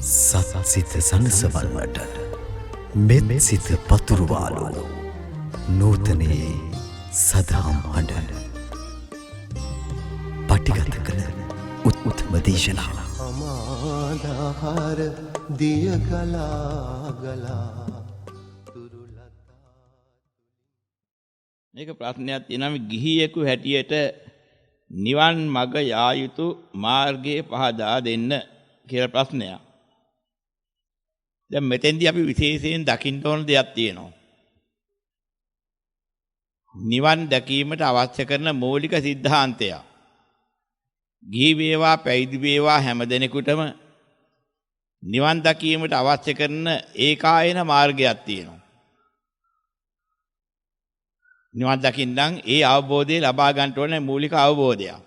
සත්සිත සනසවන්නට මෙත් සිත පතුරුවාලු නූතනයේ සදහම් හඬ පටිගත කළ උත්ම දේශනාව අමාදාහාර දිය ගලා මේක ප්‍රශ්නයක් තියෙනවා ගිහියෙකු හැටියට නිවන් මඟ යා යුතු මාර්ගයේ පහදා දෙන්න කියලා ප්‍රශ්නයක්. දැන් මෙතෙන්දී අපි විශේෂයෙන් දකින්න ඕන දෙයක් තියෙනවා. නිවන් දැකීමට අවශ්‍ය කරන මූලික સિદ્ધාන්තය. ගිහි වේවා පැවිදි වේවා හැම දෙනෙකුටම නිවන් දැකීමට අවශ්‍ය කරන ඒකායන මාර්ගයක් තියෙනවා. නිවන් දකින්නම් ඒ අවබෝධය ලබා ගන්න ඕනේ මූලික අවබෝධයක්.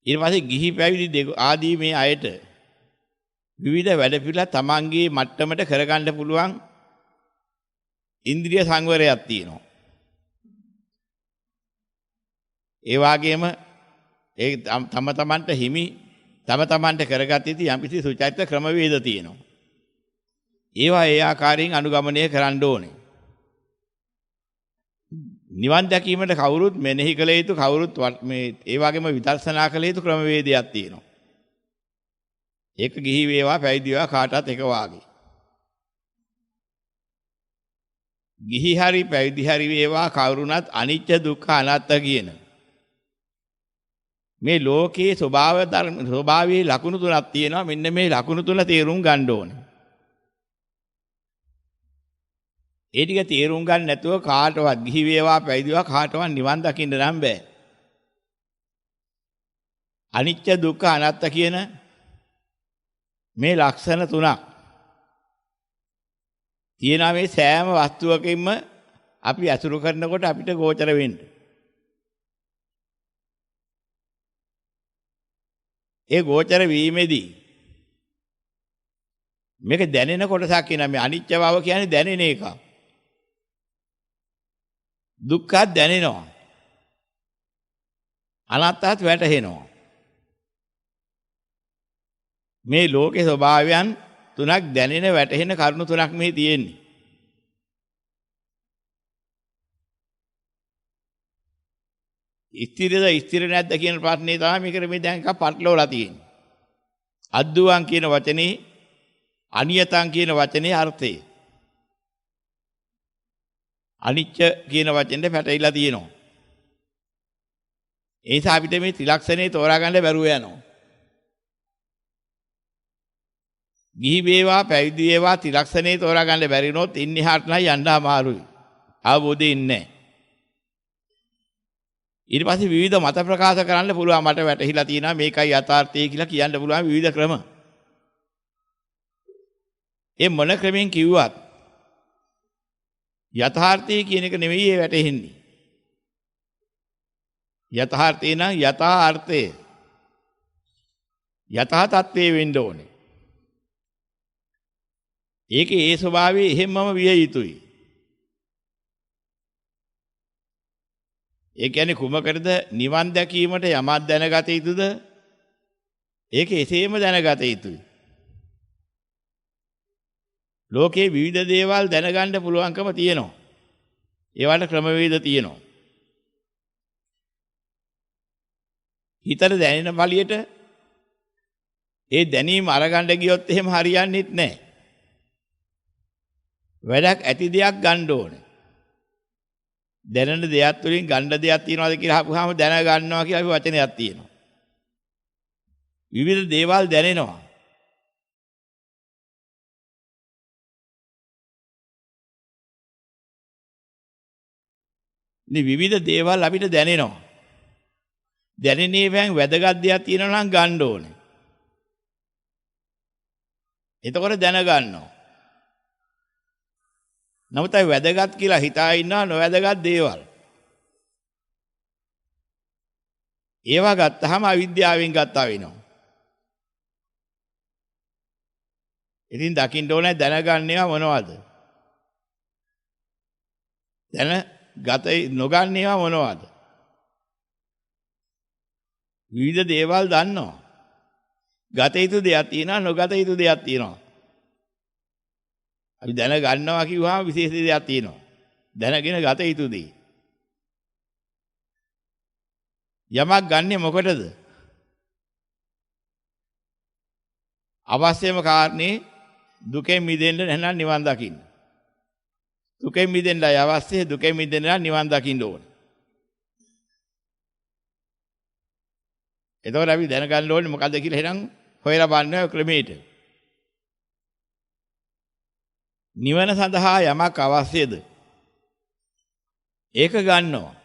ඊට පස්සේ ගිහි පැවිදි ආදී මේ අයට විවිධ වැඩ පිළිවෙල තමන්ගේ මට්ටමට කරගන්න පුළුවන් ඉන්ද්‍රිය සංවරයක් තියෙනවා. ඒ වගේම ඒ තම තමන්ට හිමි තම තමන්ට කරගත යුතු යම්කිසි සුචරිත ක්‍රමවේද තියෙනවා. ඒවා ඒ ආකාරයෙන් අනුගමනය කරන්න ඕනේ. නිවන් දැකීමට කවුරුත් මෙනෙහි කළ යුතු කවුරුත් මේ ඒ වගේම විදර්ශනා කළ යුතු ක්‍රමවේදයක් තියෙනවා. ඒක ගිහි වේවා පැවිදි වේවා කාටවත් එක වාගේ. ගිහි හරි පැවිදි හරි වේවා කවුරුණත් අනිත්‍ය දුක්ඛ අනාත්ම කියන මේ ලෝකයේ ස්වභාවයේ ලක්ෂණ තුනක් තියෙනවා. මෙන්න මේ ලක්ෂණ තුන තේරුම් ගන්න ඕනේ. ඒ ටික තේරුම් ගන්න නැතුව කාටවත් ගිහි වේවා පැවිදි වේවා කාටවත් නිවන් දකින්න නම් බෑ. අනිත්‍ය දුක්ඛ අනාත්ම කියන මේ ලක්ෂණ තුනක් තියෙනවා මේ සෑම වස්තුවකින්ම අපි අසුරු කරනකොට අපිට ගෝචර වෙන්න. ඒ ගෝචර වීමේදී මේක දැනෙන කොටසක් කියනවා. මේ අනිත්‍ය බව කියන්නේ දැනෙන එක. දුක්ඛත් දැනෙනවා. අනාත්තත් වැටහෙනවා. මේ ලෝකේ ස්වභාවයන් තුනක් දැනෙන වැටහෙන කරුණු තුනක් මේ තියෙන්නේ. ස්ථිර නැද්ද කියන ප්‍රශ්නේ තමයි මේකට මේ දැන් එකක් පටලවලා තියෙන්නේ. අද්දුවං කියන වචනේ අනියතං කියන වචනේ අර්ථය අනිච්ච කියන වචෙන්ද පැටලිලා තියෙනවා. ඒ නිසා අපිට මේ ත්‍රිලක්ෂණේ තෝරා ගන්න බැරුව යනවා. ගිහි වේවා පැවිදි වේවා ත්‍රිලක්ෂණේ තෝරා ගන්න බැරි වුණොත් ඉන්නේ හාට නම් යන්න අමාරුයි. අවබෝධය ඉන්නේ. ඊට පස්සේ විවිධ මත ප්‍රකාශ කරන්න පුළුවන්. මට වැටහිලා තියෙනවා මේකයි යථාර්ථය කියලා කියන්න පුළුවන් විවිධ ක්‍රම. ඒ මොන ක්‍රමෙන් කිව්වත් යථාර්ථය කියන එක නෙවෙයි ඒ වැටෙන්නේ. යථාර්ථය නම් යථාර්ථය යථා තත්ත්වයේ වෙන්න ඕනේ. ඒකේ ඒ ස්වභාවය එහෙමම විය යුතුයි. ඒ කියන්නේ කුමකටද නිවන් දැකීමට යමක් දැනගත යුතුද? ඒක එසේම දැනගත යුතුයි. ලෝකේ විවිධ දේවල් දැනගන්න පුළුවන්කම තියෙනවා. ඒවට ක්‍රමවේද තියෙනවා. හිතට දැනෙන පළියට ඒ දැනීම අරගන්න ගියොත් එහෙම හරියන්නේ නැහැ. වැඩක් ඇති දෙයක් ගන්න ඕනේ. දැනෙන දෙයක් තුළින් ගන්න දෙයක් තියනවාද කියලා අහපුවාම දැන ගන්නවා කියලා අපි වචනයක් තියෙනවා. විවිධ දේවල් දැනෙනවා. මේ විවිධ දේවල් අපිට දැනෙනවා. දැනෙනේෙන් වැදගත් දෙයක් තියෙනවා නම් ගන්න ඕනේ. එතකොට දැනගන්නවා. නමුත් අය වැදගත් කියලා හිතා ඉන්නවා නොවැදගත් දේවල්. ඒවා ගත්තාම අවිද්‍යාවෙන් ගත්තා වෙනවා. ඉතින් දකින්න ඕනේ දැනගන්නේවා මොනවද? දැනගත නොගන්නේවා මොනවද? විවිධ දේවල් දන්නවා. ගත යුතු දෙයක් තියෙනවා නොගත යුතු දෙයක් තියෙනවා. අපි දැන ගන්නවා කිව්වහම විශේෂ දෙයක් තියෙනවා. දැනගෙන ගත යුතු දේ. යමක් ගන්නෙ මොකටද? අවශ්‍යම කාරණේ දුකෙන් මිදෙන්න නැත්නම් නිවන් දකින්න. දුකෙන් මිදෙන්නයි අවශ්‍ය, දුකෙන් මිදෙන්න නම් නිවන් දකින්න ඕන. එතකොට අපි දැනගන්න ඕනේ මොකද්ද කියලා එහෙනම් හොයලා බලන්න ක්‍රමයට. නිවන සඳහා යමක් අවශ්‍යද? ඒක ගන්නවා.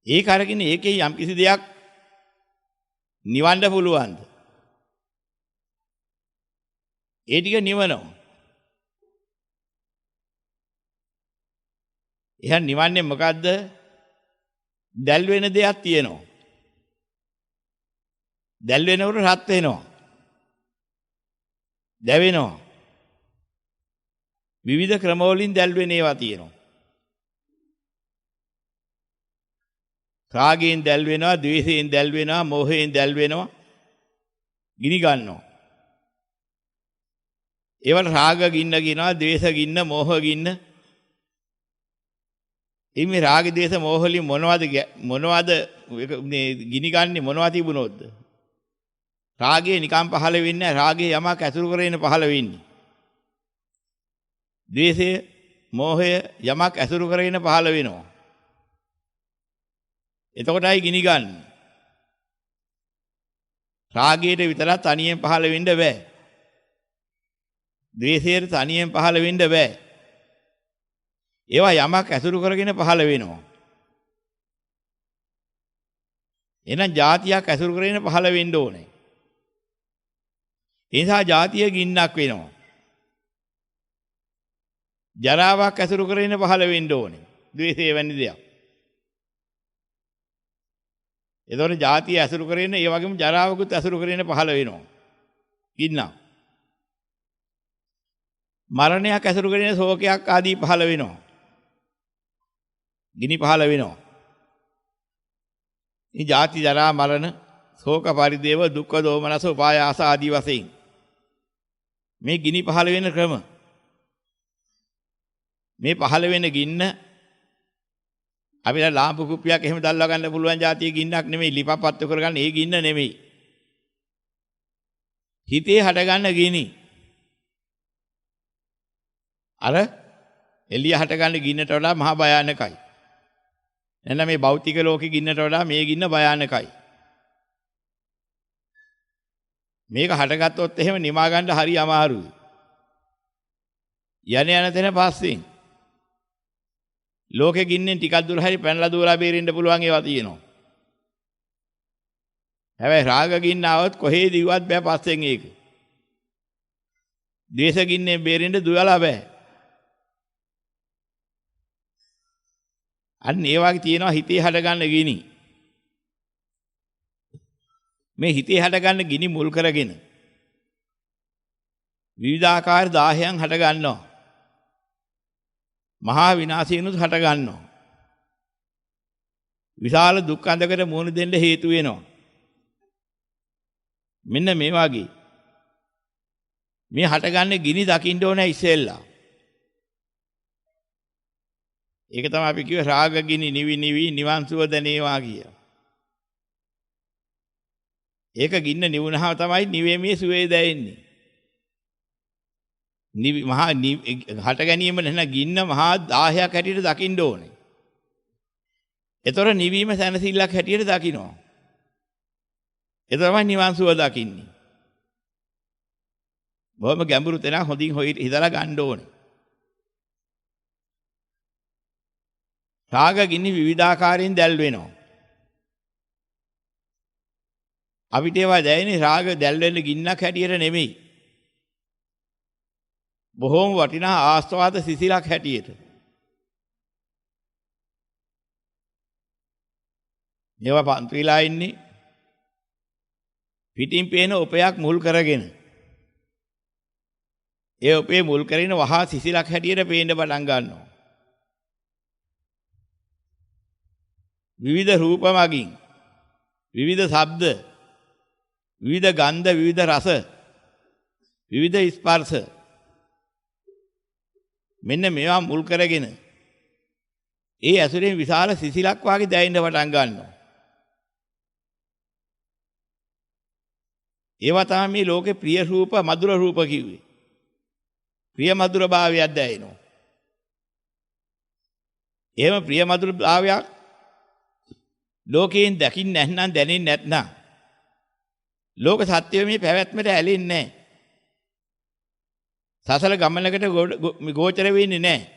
ඒක අරගෙන ඒකේ යම් කිසි දෙයක් නිවන්න පුළුවන්ද? ඒ ටික නිවනවා. එහෙනම් නිවන්නේ මොකද්ද? දැල් වෙන දෙයක් තියෙනවා. දැල් වෙනකොට රත් වෙනවා. දැවෙනවා. විවිධ ක්‍රම වලින් දැල් වෙන ඒවා තියෙනවා. රාගයෙන් දැල් වෙනවා, ද්වේෂයෙන් දැල් වෙනවා, මෝහයෙන් දැල් වෙනවා. ගිනි ගන්නවා. ඒවට රාග ගින්න කියනවා, ද්වේෂ ගින්න, මෝහ ගින්න. මේ රාග, ද්වේෂ, මෝහ වලින් මොනවද මේ ගිනි ගන්නේ මොනවද තිබුණොත්ද? රාගය නිකම් පහළ වෙන්නේ නැහැ. රාගය යමක් ඇසුරු කරගෙන පහළ වෙන්නේ. ද්වේෂය, මෝහය යමක් ඇසුරු කරගෙන පහළ වෙනවා. එතකොටයි ගිනි ගන්න. රාගයට විතරක් තනියෙන් පහළ වෙන්න බෑ. ද්වේෂයට තනියෙන් පහළ වෙන්න බෑ. ඒවා යමක් ඇසුරු කරගෙන පහළ වෙනවා. එහෙනම් જાතියක් ඇසුරු කරගෙන පහළ වෙන්න ඕනේ. ඒ නිසා જાතිය ගින්නක් වෙනවා. ජරාවක් ඇසුරු කරගෙන පහළ වෙන්න ඕනේ. ද්වේෂය වැනි දෙයක්. එතකොට જાතිය ඇසුරු කරගෙන ඒ වගේම ජරාවකුත් ඇසුරු කරගෙන පහළ වෙනවා. ගින්නක්. මරණයක් ඇසුරු කරගෙන ශෝකයක් ආදී පහළ වෙනවා. ගිනි පහළ වෙනවා. මේ ජාති ජරා මරණ ශෝක පරිදේව දුක්ඛ දෝමනස උපායාස ආදී වශයෙන් මේ ගිනි පහළ වෙන ක්‍රම. මේ පහළ වෙන ගින්න අපිට ලාම්පු කුප්පියක් එහෙම දැල්වා ගන්න පුළුවන් જાතිය ගින්නක් නෙමෙයි. ලිපපත්තු කරගන්න ඒ ගින්න නෙමෙයි. හිතේ හටගන්න ගිනි. අර එළිය හටගන්න ගින්නට වඩා මහා භයානකයි. එන්න මේ භෞතික ලෝකෙ ගින්නට වඩා මේ ගින්න භයානකයි. මේක හටගත්තොත් එහෙම නිමා ගන්න හරි අමාරුයි. යන තැන පස්සෙන් ලෝකෙ ගින්නෙන් ටිකක් දුර හරි පැනලා දුවලා බේරෙන්න පුළුවන් ඒවා තියෙනවා. හැබැයි රාග ගින්න આવොත් කොහේ දිව්වත් බෑ පස්සෙන් ඒක. ද්වේෂ ගින්නෙන් බේරෙන්න දුවලා බෑ. අන්න ඒ වගේ තියෙනවා හිතේ හටගන්න ගිනි. මේ හිතේ හටගන්න ගිනි මුල් කරගෙන විවිධාකාර 10න් හට ගන්නවා. මහා විනාශයනුත් හට ගන්නවා. විශාල දුක් අඳකට මුහුණ දෙන්න හේතු වෙනවා. මෙන්න මේ වගේ මේ හටගන්නේ ගිනි දකින්න ඕනේ ඉස්සෙල්ලා. ඒක තමයි අපි කිව්වේ රාග ගිනි නිවි නිවි නිවන් සුව දැනේවා කිය. ඒක ගින්න නිවුනහම තමයි නිවීමේ සුවේ දැනෙන්නේ. මහා හට ගැනීම නැන ගින්න මහා 10ක් හැටියට දකින්න ඕනේ. ඒතර නිවීම සැනසෙල්ලක් හැටියට දකින්නවා. ඒ තමයි නිවන් සුව දකින්නේ. බොහොම ගැඹුරු තැනක් හොඳින් හිතලා ගන්න ඕනේ. රාග ගිනි විවිධාකාරයෙන් දැල් වෙනවා. අපිට ඒවා දැනෙන්නේ රාග දැල් වෙන ගින්නක් හැටියට නෙමෙයි. බොහෝම වටිනා ආස්වාද සිසිලක් හැටියට. මේවා පන්තිලා ඉන්නේ පිටින් පේන උපයක් මුල් කරගෙන. ඒ උපේ මුල් කරගෙන වහා සිසිලක් හැටියට පේන්න පටන් ගන්නවා. විවිධ රූප මගින් විවිධ ශබ්ද, විවිධ ගන්ධ, විවිධ රස, විවිධ ස්පර්ශ මෙන්න මේවා මුල් කරගෙන ඒ ඇසුරෙන් විශාල සිසිලක් වාගේ දැනෙන්න පටන් ගන්නවා. ඒවා තමයි මේ ලෝකේ ප්‍රිය රූප, මధుර රූප කිව්වේ. ප්‍රිය මధుර භාවයක් දැනෙනවා. එහෙම ප්‍රිය මధుර භාවයක් ලෝකයෙන් දකින්න නැත්නම් දැනෙන්නේ නැත්නම් ලෝක සත්‍යය මේ පැවැත්මට ඇලෙන්නේ නැහැ. සසල ගමනකට ගෝචර වෙන්නේ නැහැ.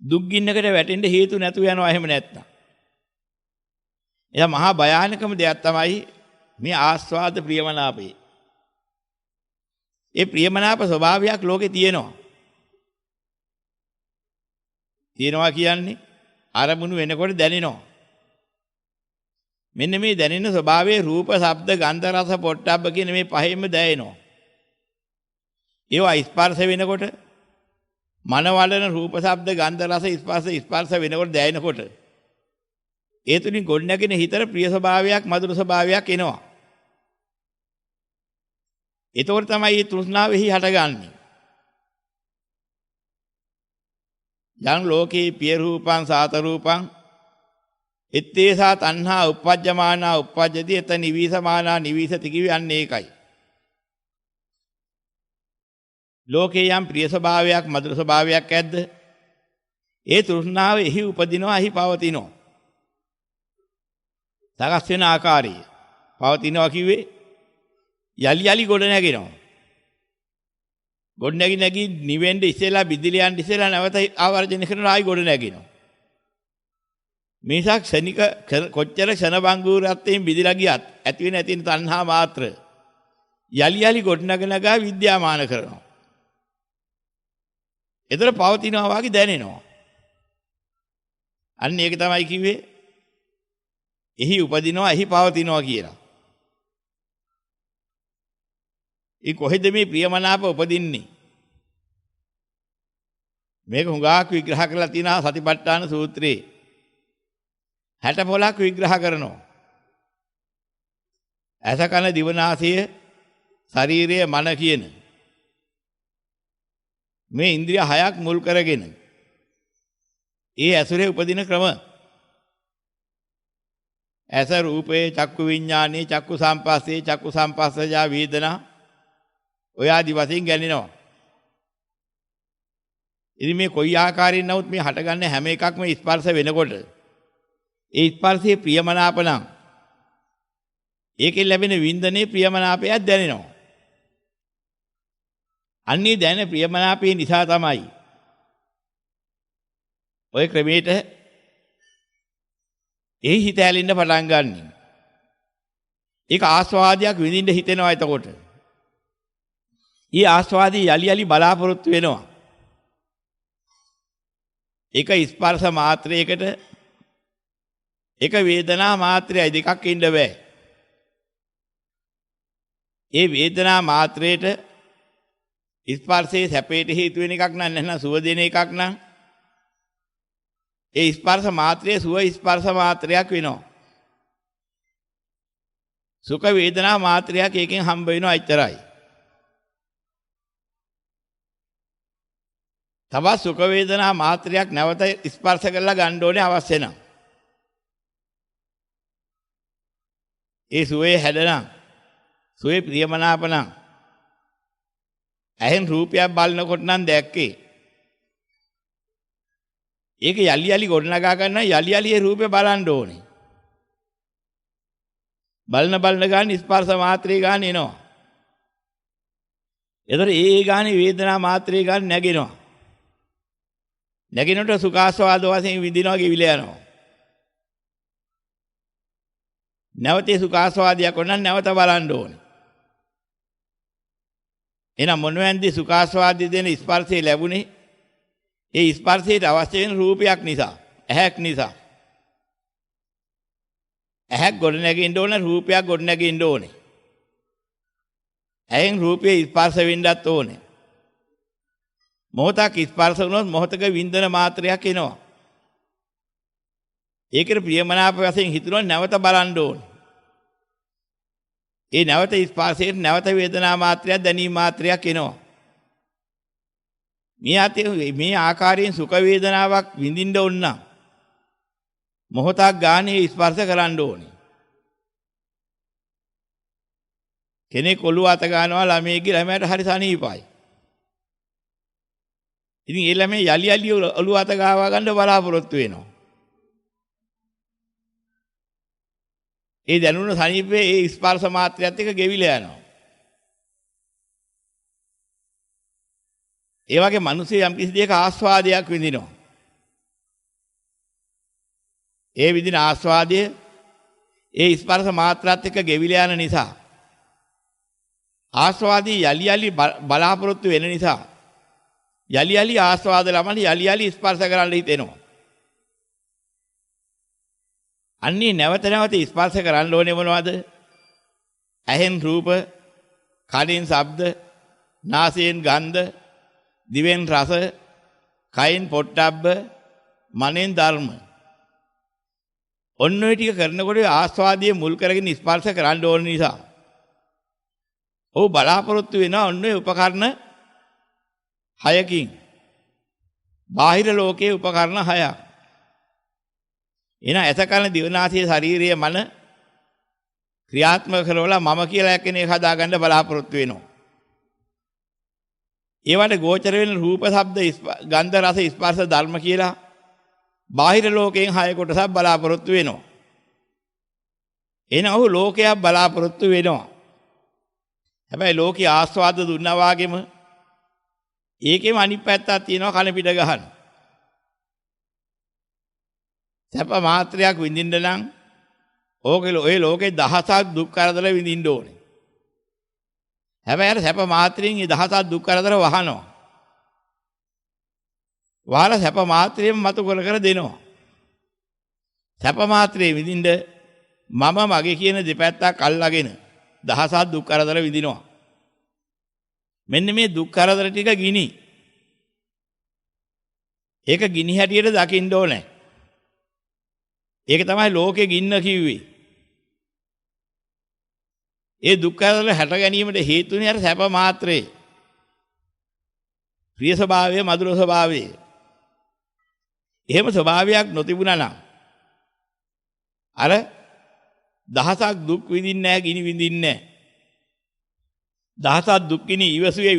දුක් ගින්නකට වැටෙන්න හේතු නැතු යනවා එහෙම නැත්නම්. එයා මහා භයානකම දෙයක් තමයි මේ ආස්වාද ප්‍රියමනාපේ. ඒ ප්‍රියමනාප ස්වභාවයක් ලෝකේ තියෙනවා. තියෙනවා කියන්නේ අරමුණු වෙනකොට දැනෙනවා. මෙන්න මේ දැනෙන ස්වභාවයේ රූප, ශබ්ද, ගන්ධ, රස, පොට්ටබ්බ කියන මේ පහෙන්ම දැනෙනවා. ඒවා ස්පර්ශ වෙනකොට මනවලන රූප, ශබ්ද, ගන්ධ, රස, ස්පර්ශ වෙනකොට දැනෙනකොට ඒ තුලින් ගොඩනැගෙන හිතට ප්‍රිය ස්වභාවයක්, මధుර ස්වභාවයක් එනවා. ඒතකොට තමයි මේ තෘෂ්ණාවෙහි හටගන්නේ. යං ලෝකේ පිය රූපං සාත රූපං ඉත්තේසා තණ්හා uppajjamaana uppajjati එත නිවිසමානා නිවිසති කියන්නේ ඒකයි. ලෝකේ යම් ප්‍රිය ස්වභාවයක්, මధుර ස්වභාවයක් ඇද්ද? ඒ තෘෂ්ණාව එහි උපදිනවා, එහි පවතිනවා. සකස් වෙන ආකාරය පවතිනවා කිව්වේ යලි යලි ගොඩ නැගෙනවා. ගොඩ නැගි නිවෙන්න ඉස්සෙල්ලා බිදිලියන් ඉස්සෙල්ලා නැවත ආවර්ජන කරන ආයි ගොඩ නැගෙනවා. මේසක් ක්ෂණික කොච්චර ක්ෂණ බංගුරත්වයෙන් බිදිලා ගියත් ඇති වෙන ඇතින තණ්හා මාත්‍ර යලි යලි ගොඩ නැගනගා විද්‍යාමාන කරනවා. ඒතර පවතිනවා වගේ දැනෙනවා. අන්න ඒක තමයි කිව්වේ එහි උපදිනවා, එහි පවතිනවා කියලා. ඒ කොහෙද මේ ප්‍රියමනාප උපදින්නේ? මේක හුඟක් විග්‍රහ කරලා තියෙනවා සතිපට්ඨාන සූත්‍රයේ. 60 පොලක් විග්‍රහ කරනවා. ඇස කන දිව නාසය ශරීරය මන කියන මේ ඉන්ද්‍රිය හයක් මුල් කරගෙන ඒ ඇසුරේ උපදින ක්‍රම. ඇස රූපේ, චක්කු විඥානේ, චක්කු සම්පස්සේ, චක්කු සම්පස්සජා වේදනා ඔය ආදි වශයෙන් ගැලෙනවා. ඉතින් මේ කොයි ආකාරයෙන් නමුත් මේ හටගන්න හැම එකක්ම ස්පර්ශ වෙනකොට ඒ ස්පර්ශයේ ප්‍රියමනාප නම් ඒකෙන් ලැබෙන වින්දනේ ප්‍රියමනාපයක් දැනෙනවා. අන්නේ දැනෙන ප්‍රියමනාපේ නිසා තමයි ඔය ක්‍රමයට ඒ හිත ඇලෙන්න පටන් ගන්නෙ. ඒක ආස්වාදයක් විඳින්න හිතෙනවා එතකොට. ඊ ආස්වාදී යලි යලි බලාපොරොත්තු වෙනවා. එක ස්පර්ශ මාත්‍රයකට එක වේදනා මාත්‍රයයි දෙකක් ඉන්න බෑ. ඒ වේදනා මාත්‍රයට ස්පර්ශයේ සැපයට හේතු වෙන එකක් නම් නැත්නම් සුව දෙන එකක් නම් ඒ ස්පර්ශ මාත්‍රයේ සුව ස්පර්ශ මාත්‍රයක් වෙනවා. සුඛ වේදනා මාත්‍රයක් එකෙන් හම්බ වෙනවා එච්චරයි. තවත් සුඛ වේදනා මාත්‍රයක් නැවත ස්පර්ශ කරලා ගන්න ඕනේ අවශ්‍ය නම්. ඒ සුවේ හැදෙනා සුවේ ප්‍රියමනාප නම් ඇහෙන් රූපයක් බලනකොට නම් දැක්කේ ඒක යලි යලි ගොඩනගා ගන්න යලි යලි ඒ රූපේ බලන්න ඕනේ. බලන ගාන ස්පර්ශ මාත්‍රේ ගාන එනවා. ඒතර ඒ ගානේ වේදනා මාත්‍රේ ගාන නැගෙනවා. නැගිනකොට සුඛාස්වාද වශයෙන් විඳිනවා කිවිලා යනවා. නැවතේ සුඛාස්වාදයක් වුණා නැවත බලන්න ඕනේ. එහෙනම් මොනවැන්දි සුඛාස්වාදය දෙන ස්පර්ශය ලැබුණේ? ඒ ස්පර්ශයට අවශ්‍ය වෙන රූපයක් නිසා, ඇහැක් නිසා. ඇහැක් ගොඩ නැගෙන්න ඕන, රූපයක් ගොඩ නැගෙන්න ඕනේ. ඇහෙන් රූපේ ස්පර්ශ වෙන්නත් ඕනේ. මොහොතක් ස්පර්ශ වුණොත් මොහොතක වින්දන මාත්‍රයක් එනවා. ඒකට ප්‍රියමනාප වශයෙන් හිතනවා නැවත බලන්න ඕනේ. ඒ නැවත ස්පර්ශයෙන් නැවත වේදනා මාත්‍රයක් දැනීම මාත්‍රයක් එනවා. මේ ආකාරයෙන් සුඛ වේදනාවක් විඳින්න ඕන නම් මොහොතක් ගානේ ස්පර්ශ කරන්න ඕනේ. කෙනෙක් ඔළුව අත ගන්නවා ළමයේගේ ළමයට හරි සනීපයි. ඉතින් ඒ ළමයා යලි යලි ඔළුව අත ගාවා ගන්න බලාපොරොත්තු වෙනවා. ඒ දැනුණ සනීපේ ඒ ස්පර්ශ මාත්‍රයත් එක්ක ගෙවිලා යනවා. ඒ වගේ මිනිස්සු යම් කිසි දෙයක ආස්වාදයක් විඳිනවා. ඒ විඳින ආස්වාදය ඒ ස්පර්ශ මාත්‍රාත් එක්ක ගෙවිලා යන නිසා ආස්වාදී යලි යලි බලාපොරොත්තු වෙන නිසා යලි යලි ආස්වාද ළමලි යලි යලි ස්පර්ශ කරන්න හිතෙනවා. අන්නේ නැවත නැවත ස්පර්ශ කරන්න ඕනේ මොනවද? ඇහෙන් රූප, කනෙන් ශබ්ද, නාසයෙන් ගන්ධ, දිවෙන් රස, කයින් පොට්ටබ්බ, මනෙන් ධර්ම. ඔන්න ඔය ටික කරනකොට ආස්වාදයේ මුල් කරගෙන ස්පර්ශ කරන්න ඕන නිසා ඔව් බලාපොරොත්තු වෙනවා ඔන්න ඔය උපකරණ 6කින්. බාහිර ලෝකයේ උපකරණ 6ක්. එන ඇතකන දිවනාසයේ ශාරීරිය මන ක්‍රියාත්මක කරවලා මම කියලා කෙනෙක් හදාගන්න බලාපොරොත්තු වෙනවා. ඒවට ගෝචර වෙන රූප, ශබ්ද, ගන්ධ, රස, ස්පර්ශ, ධර්ම කියලා බාහිර ලෝකයෙන් 6 කොටසක් බලාපොරොත්තු වෙනවා. එන ඔහු ලෝකයක් බලාපොරොත්තු වෙනවා. හැබැයි ලෝකී ආස්වාද දුන්නා වාගේම ඒකෙම අනිත් පැත්තක් තියෙනවා කන පිට ගහන. සැප මාත්‍රයක් විඳින්න නම් ඔය ලෝකේ දහසක් දුක් කරදර විඳින්න ඕනේ. හැබැයි අර සැප මාත්‍රයෙන් මේ දහසක් දුක් කරදර වහනවා. වහලා සැප මාත්‍රයෙන් මතු කර දෙනවා. සැප මාත්‍රයේ විඳින්න මම මගේ කියන දෙපැත්තක් අල්ලාගෙන දහසක් දුක් කරදර විඳිනවා. මෙන්න මේ දුක් කරදර ටික ගිනි. ඒක ගිනි හැටියට දකින්න ඕනේ. ඒක තමයි ලෝකේ ගින්න කිව්වේ. ඒ දුක් කරදර හැට ගැනීමට හේතුනේ අර සැප මාත්‍රේ. ප්‍රිය ස්වභාවය, මధుර ස්වභාවය. එහෙම ස්වභාවයක් නොතිබුණා නම් අර දහසක් දුක් විඳින්නේ නැහැ, ගිනි විඳින්නේ නැහැ. දහසක් දුක් ගිනි ඉවසුවේ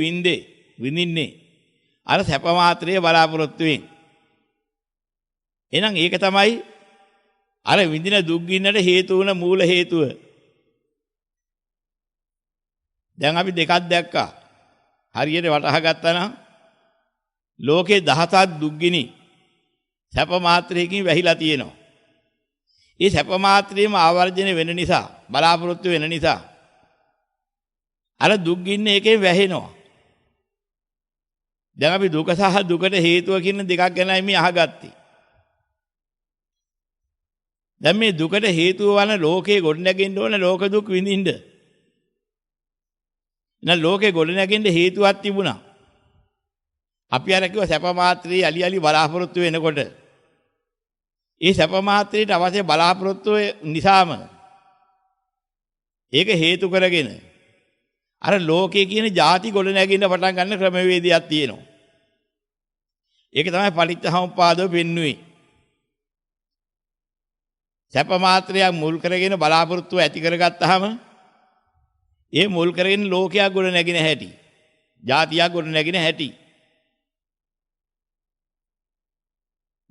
විඳින්නේ අර සැප මාත්‍රයේ බලාපොරොත්තු වෙන. එහෙනම් ඒක තමයි අර විඳින දුක් ගින්නට හේතු වුණ මූල හේතුව. දැන් අපි දෙකක් දැක්කා. හරියට වටහා ගත්තා නම් ලෝකේ දහසක් දුක් ගිනි සැප මාත්‍රයකින් වැහිලා තියෙනවා. ඒ සැප මාත්‍රයේම ආවර්ජන වෙන නිසා, බලාපොරොත්තු වෙන නිසා අර දුක් ගින්න එකේ වැහෙනවා. දැන් අපි දුක සහ දුකට හේතුව කියන දෙකක් ගැනයි මේ අහගත්තේ. දැන් මේ දුකට හේතුව වන ලෝකේ ගොඩනැගෙන්න ඕන ලෝක දුක් විඳින්න. එහෙනම් ලෝකේ ගොඩනැගෙන්න හේතුවක් තිබුණා. අපි අර කිව්ව සැප මාත්‍රයේ යලි යලි බලාපොරොත්තු වෙනකොට ඒ සැප මාත්‍රයට අවශ්‍ය බලාපොරොත්තු නිසාම ඒක හේතු කරගෙන අර ලෝකයේ කියන ಜಾති ගොඩනැගෙන්න පටන් ගන්න ක්‍රමවේදයක් තියෙනවා. ඒක තමයි පටිච්චසමුප්පාදව පෙන්වුවේ. සැප මාත්‍රයක් මුල් කරගෙන බලාපොරොත්තු ඇති කරගත්තාම ඒ මුල් කරගෙන ලෝකයක් ගොඩ නැගින හැටි, ජාතියක් ගොඩ නැගින හැටි.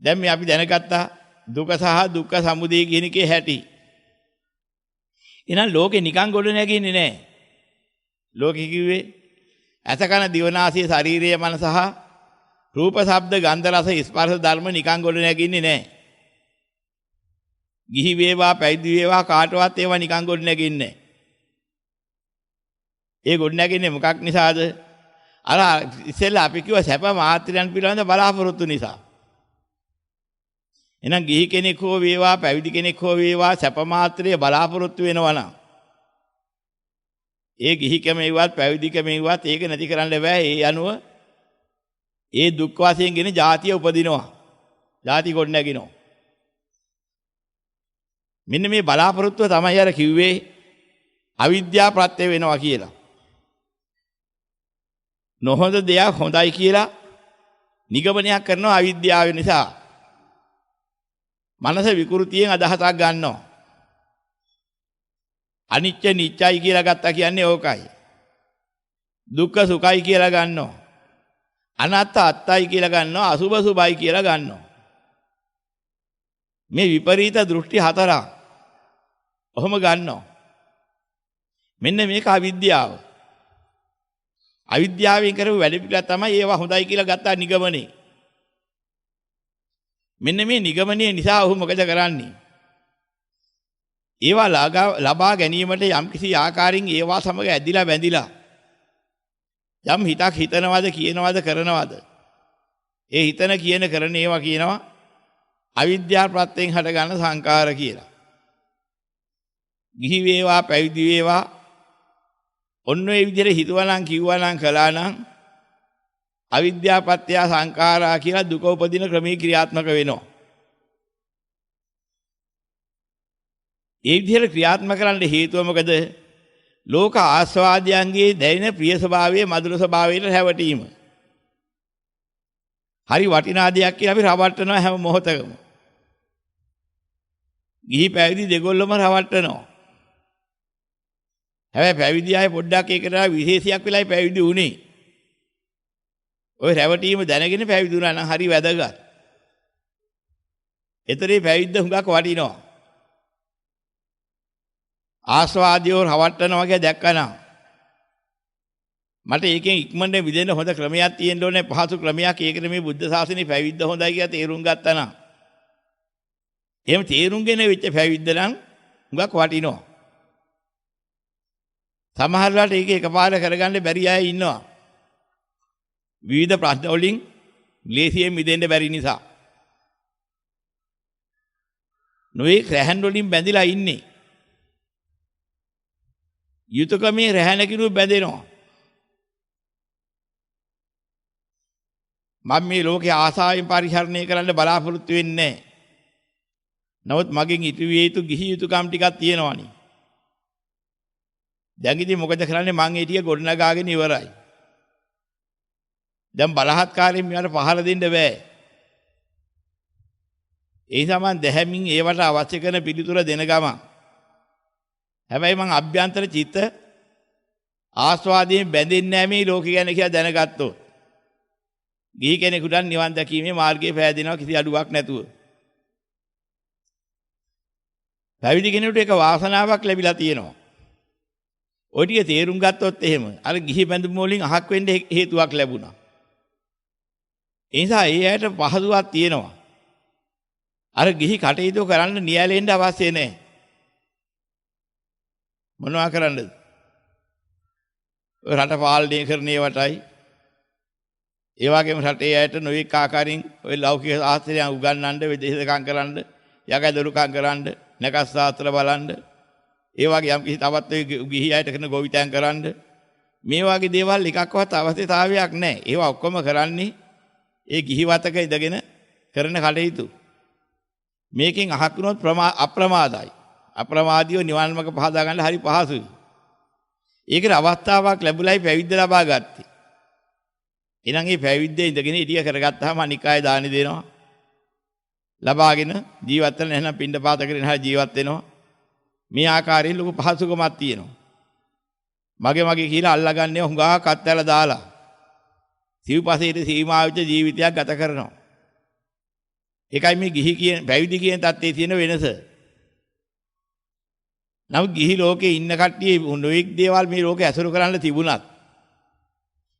දැන් මේ අපි දැනගත්තා දුක සහ දුක්ඛ සමුදය කියන එකේ හැටි. එහෙනම් ලෝකේ නිකන් ගොඩ නැගින්නේ නැහැ. ලෝකෙ කිව්වේ ඇසකන දිවනාසය ශරීරය මන සහ රූප ශබ්ද ගන්ධ රස ස්පර්ශ ධර්ම නිකන් ගොඩ නැගින්නේ නැහැ. ගිහි වේවා පැවිදි වේවා කාටවත් ඒවා නිකන් ගොඩ නැගින්නේ නැහැ. ඒ ගොඩ නැගින්නේ මොකක් නිසාද? අර ඉස්සෙල්ලා අපි කිව්ව සැප මාත්‍රයන් පිළිබඳ බලාපොරොත්තු නිසා. එහෙනම් ගිහි කෙනෙක් හෝ වේවා පැවිදි කෙනෙක් හෝ වේවා සැප මාත්‍රයේ බලාපොරොත්තු වෙනවා නම් ඒ ගිහිකම ඒවත් පැවිදිකම ඒවත් ඒක නැති කරන්න බෑ. ඒ අනුව ඒ දුක් වාසයෙන් ගෙන ජාතිය උපදිනවා. ජාති ගොඩ නැගිනවා. මෙන්න මේ බලාපොරොත්තුව තමයි අර කිව්වේ අවිද්‍යාව ප්‍රත්‍ය වෙනවා කියලා. නොහොඳ දෙයක් හොඳයි කියලා නිගමනයක් කරනවා අවිද්‍යාව නිසා. මනස විකෘතියෙන් අදහසක් ගන්නවා. අනිච්ච නිච්චයි කියලා ගත්තා කියන්නේ ඕකයි. දුක්ඛ සුඛයි කියලා ගන්නවා. අනාත්ත අත්තයි කියලා ගන්නවා. අසුභ සුභයි කියලා ගන්නවා. මේ විපරීත දෘෂ්ටි හතරක් ඔහොම ගන්නවා. මෙන්න මේක අවිද්‍යාව. අවිද්‍යාවෙන් කරපු වැඩ පිළිවෙල තමයි ඒවා හොඳයි කියලා ගත්තා නිගමනේ. මෙන්න මේ නිගමනයේ නිසා ඔහු මොකද කරන්නේ? ඒවා ලබා ගැනීමට යම්කිසි ආකාරයෙන් ඒවා සමග ඇදිලා බැඳිලා යම් හිතක් හිතනවාද කියනවාද කරනවාද? ඒ හිතන කියන කරන ඒවා කියනවා අවිද්‍යාව ප්‍රත්‍යයෙන් හටගන්න සංකාර කියලා. ගිහි වේවා පැවිදි වේවා ඔන්න ඔය විදිහට හිතුවනම් කිව්වනම් කළානම් අවිද්‍යාව පත්‍ය සංඛාරා කියලා දුක උපදින ක්‍රමී ක්‍රියාත්මක වෙනවා. ඒ විදිහට ක්‍රියාත්මක කරන්න හේතුව මොකද? ලෝක ආස්වාදයන්ගේ දැනෙන ප්‍රිය ස්වභාවයේ මధుර ස්වභාවයට රැවටීම. හරි වටිනා දෙයක් කියලා අපි රවට්ටනවා හැම මොහොතකම. ගිහි පැවිදි දෙගොල්ලම රවට්ටනවා. හැබැයි පැවිදි අය පොඩ්ඩක් ඒකට විශේෂයක් වෙලයි පැවිදි වුණේ. ඔය රැවටීම දැනගෙන පැවිදි වුණා නම් හරි වැදගත්. ඒතරේ පැවිද්ද හුඟක් වටිනවා. ආස්වාදියෝ රවට්ටනවා කියලා දැක්කනම් මට ඒකෙන් ඉක්මනට විදෙන්න හොඳ ක්‍රමයක් තියෙන්න ඕනේ, පහසු ක්‍රමයක්. ඒකට මේ බුද්ධ ශාසනයේ පැවිද්ද හොඳයි කියලා තේරුම් ගත්තා නම් එහෙම තේරුම්ගෙන වෙච්ච පැවිද්ද නම් හුඟක් වටිනවා. සමහරවිට ඒක එකපාර කරගන්න බැරි අය ඉන්නවා. විවිධ ප්‍රශ්න වලින් ලේසියෙන් මිදෙන්න බැරි නිසා. නොයේ රැහන් වලින් බැඳිලා ඉන්නේ. යුතුයකමේ රැහනකිනු බැඳෙනවා. මම මේ ලෝකේ ආසාවෙන් පරිහරණය කරන්න බලාපොරොත්තු වෙන්නේ නැහැ. නමුත් මගෙන් ඉටුවිය යුතු ගිහි යුතුයකම් ටිකක් තියෙනවානේ. දැන් ඉතින් මොකද කරන්නේ? මං ඒ ටික ගොඩනගාගෙන ඉවරයි. දැන් බලහත්කාරයෙන් මෙයාට පහර දෙන්න බෑ. ඒ නිසා මං දැහැමින් ඒවට අවශ්‍ය කරන පිළිතුර දෙන ගමන් හැබැයි මං අභ්‍යන්තර චිත්ත ආස්වාදයෙන් බැඳෙන්නේ නැහැ මේ ලෝකේ ගැන කියලා දැනගත්තොත්. ගිහි කෙනෙකුට නිවන් දැකීමේ මාර්ගය පෑදෙනවා කිසි අඩුවක් නැතුව. පැවිදි කෙනෙකුට ඒක වාසනාවක් ලැබිලා තියෙනවා. ඔය ටික තේරුම් ගත්තොත් එහෙම අර ගිහි බැඳුම් වලින් අහක් වෙන්න හේතුවක් ලැබුණා. ඒ නිසා ඒ ඇයට පහසුවක් තියෙනවා. අර ගිහි කටයුතු කරන්න නියැලෙන්න අවශ්‍ය නැහැ. මොනවා කරන්නද? රට පාලනය කරන ඒවටයි ඒ වගේම රටේ ඇයට නොයෙක් ආකාරයෙන් ඔය ලෞකික ශාස්ත්‍රයන් උගන්වන්න, විදේශකම් කරන්න, යකදොරුකම් කරන්න, නැකස් ශාස්ත්‍ර බලන්න, ඒ වගේ යම් කිසි තවත් ගිහි අයට කරන ගොවිතැන් කරන්න මේ වගේ දේවල් එකක්වත් අවශ්‍යතාවයක් නැහැ. ඒවා ඔක්කොම කරන්නේ ඒ ගිහි වතක ඉඳගෙන කරන කටයුතු. මේකෙන් අහක් වුණොත් අප්‍රමාදයි. අප්‍රමාදීව නිවන් මාර්ග පහදා ගන්න හරි පහසුයි. ඒකට අවස්ථාවක් ලැබුණයි පැවිද්ද ලබා ගත්තේ. එහෙනම් මේ පැවිද්දේ ඉඳගෙන ඉතිය කරගත්තාම අනික් අය දානි දෙනවා. ලබාගෙන ජීවත් වෙන එහෙනම් පින්ඩපාත කරගෙන හරි ජීවත් වෙනවා. මේ ආකාරයෙන් ලොකු පහසුකමක් තියෙනවා. මගේ කියලා අල්ලගන්නේ හුඟා කත්තැල දාලා සිව්පසේට සීමා වෙච්ච ජීවිතයක් ගත කරනවා. ඒකයි මේ ගිහි කියන පැවිදි කියන தත්ත්වයේ තියෙන වෙනස. නමුත් ගිහි ලෝකේ ඉන්න කට්ටිය නොඑක් දේවල් මේ ලෝකේ ඇසුරු කරන්න තිබුණත්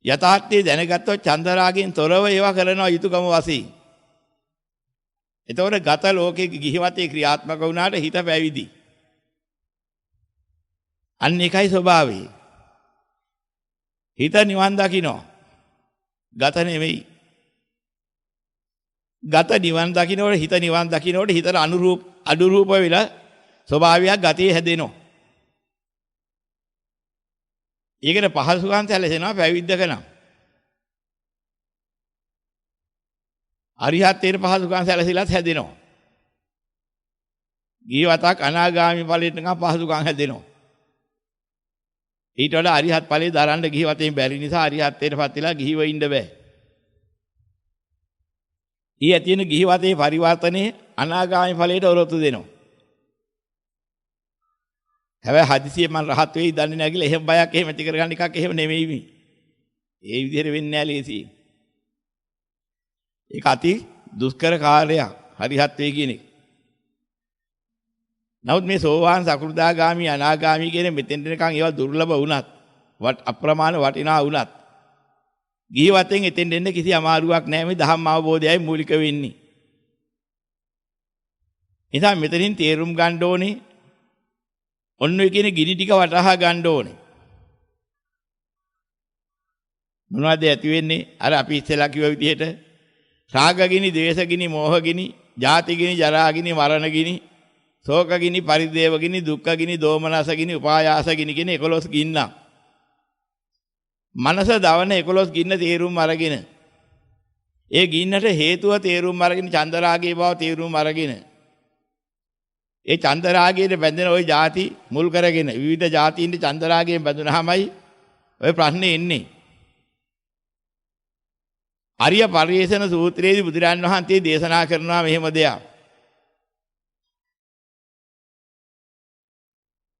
යථාර්ථයේ දැනගත්තොත් චන්දරාගයෙන් තොරව ඒවා කරනවා යුතුයකම වශයෙන්. එතකොට ගත ලෝකේ ගිහිවතේ ක්‍රියාත්මක වුණාට හිත පැවිදි. අන්න ඒකයි ස්වභාවය. හිත නිවන් දකින්නවා. ගත නෙවෙයි. ගත නිවන් දකින්නකොට හිත නිවන් දකින්නකොට හිතට අනුරූප වෙලා ස්වභාවයක් ගතිය හැදෙනවා. ඒකට පහසුකම් සැලසෙනවා පැවිද්දක නම්. අරිහත්ත්වයට පහසුකම් සැලසිලත් හැදෙනවා. ගිහිවතක් අනාගාමී ඵලයට නිකන් පහසුකම් හැදෙනවා. ඊට වඩා අරිහත් ඵලයේ දරන්න ගිහිවතෙන් බැරි නිසා අරිහත්ත්වයටපත් වෙලා ගිහිව ඉන්න බෑ. ඊ ඇතින ගිහිවතේ පරිවර්තනයේ අනාගාමී ඵලයට ඔරොත්තු දෙනවා. හැබැයි හදිසියෙ මම රහත් වෙයි දන්නේ නැහැ කියලා එහෙම බයක් එහෙම ඇති කරගන්න එකක් එහෙම නෙමෙයි මේ. ඒ විදිහට වෙන්නේ නැහැ ලේසි. ඒක අති දුෂ්කර කාර්යයක් හරිහත් වෙයි කියන එක. නමුත් මේ සෝවාන් සකෘදාගාමි අනාගාමි කියන මෙතෙන් දෙනකන් ඒවා දුර්ලභ වුණත් අප්‍රමාණ වටිනා වුණත් ගිහිවතෙන් එතෙන් දෙන්න කිසි අමාරුවක් නැහැ මේ ධම්ම අවබෝධයයි මූලික වෙන්නේ. එතන මෙතනින් තේරුම් ගන්න ඕනේ ඔන්න ඔය කියන ගිනි ටික වටහා ගන්න ඕනේ. මොනවද ඇති වෙන්නේ? අර අපි ඉස්සෙල්ලා කිව්ව විදිහට රාග ගිනි, ද්වේෂ ගිනි, මෝහ ගිනි, ජාති ගිනි, ජරා ගිනි, මරණ ගිනි, ශෝක ගිනි, පරිදේව ගිනි, දුක්ඛ ගිනි, දෝමනස ගිනි, උපායාස ගිනි කියන 11 ගින්න. මනස දවන 11 ගින්න තේරුම් අරගෙන ඒ ගින්නට හේතුව තේරුම් අරගෙන චන්දරාගයේ බව තේරුම් අරගෙන ඒ චන්දරාගයේ බැඳෙන ওই ಜಾති මුල් කරගෙන විවිධ ಜಾතියින්ට චන්දරාගයෙන් බැඳුනහමයි ඔය ප්‍රශ්නේ එන්නේ. අරිය පරිේෂණ සූත්‍රයේදී බුදුරන් වහන්සේ දේශනා කරනවා මෙහෙම දෙයක්.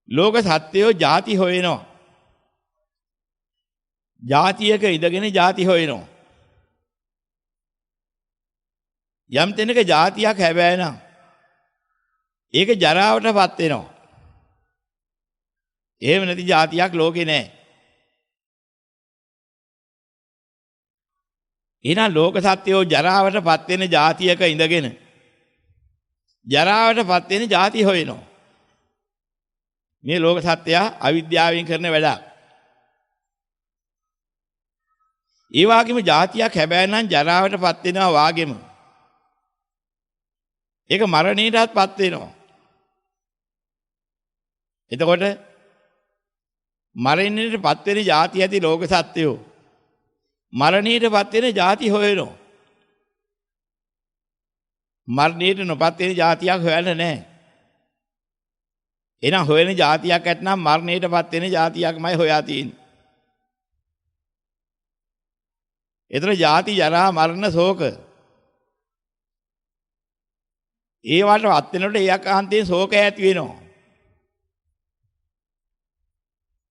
ලෝක සත්‍යෝ ಜಾති හොයනවා. ಜಾතියක ඉඳගෙන ಜಾති හොයනවා. යම් තැනක ಜಾතියක් හැබැයි නම් ඒක ජරාවටපත් වෙනවා. එහෙම නැති ಜಾතියක් ලෝකේ නැහැ. එහෙනම් ලෝක සත්‍යෝ ජරාවටපත් වෙන ಜಾතියක ඉඳගෙන ජරාවටපත් වෙන ಜಾති හොයනවා. මේ ලෝක සත්‍යය අවිද්‍යාවෙන් කරන වැඩක්. ඒ වගේම ಜಾතියක් හැබැයි නම් ජරාවටපත් වෙනවා වාගෙම. ඒක මරණයටත්පත් වෙනවා. එතකොට මරණයටපත් වෙන ಜಾති ඇති ලෝක සත්‍යෝ මරණයටපත් වෙන ಜಾති හොයනවා. මරණයට නොපත් වෙන ಜಾතියක් හොයන්න නැහැ. එහෙනම් හොයන ಜಾතියක් ඇත්නම් මරණයටපත් වෙන ಜಾතියක්මයි හොයා තියෙන්නේ. ඒතර ಜಾති ජරා මරණ ශෝක ඒවට වත් වෙනකොට ඒකාන්තයෙන් ශෝකය ඇති වෙනවා.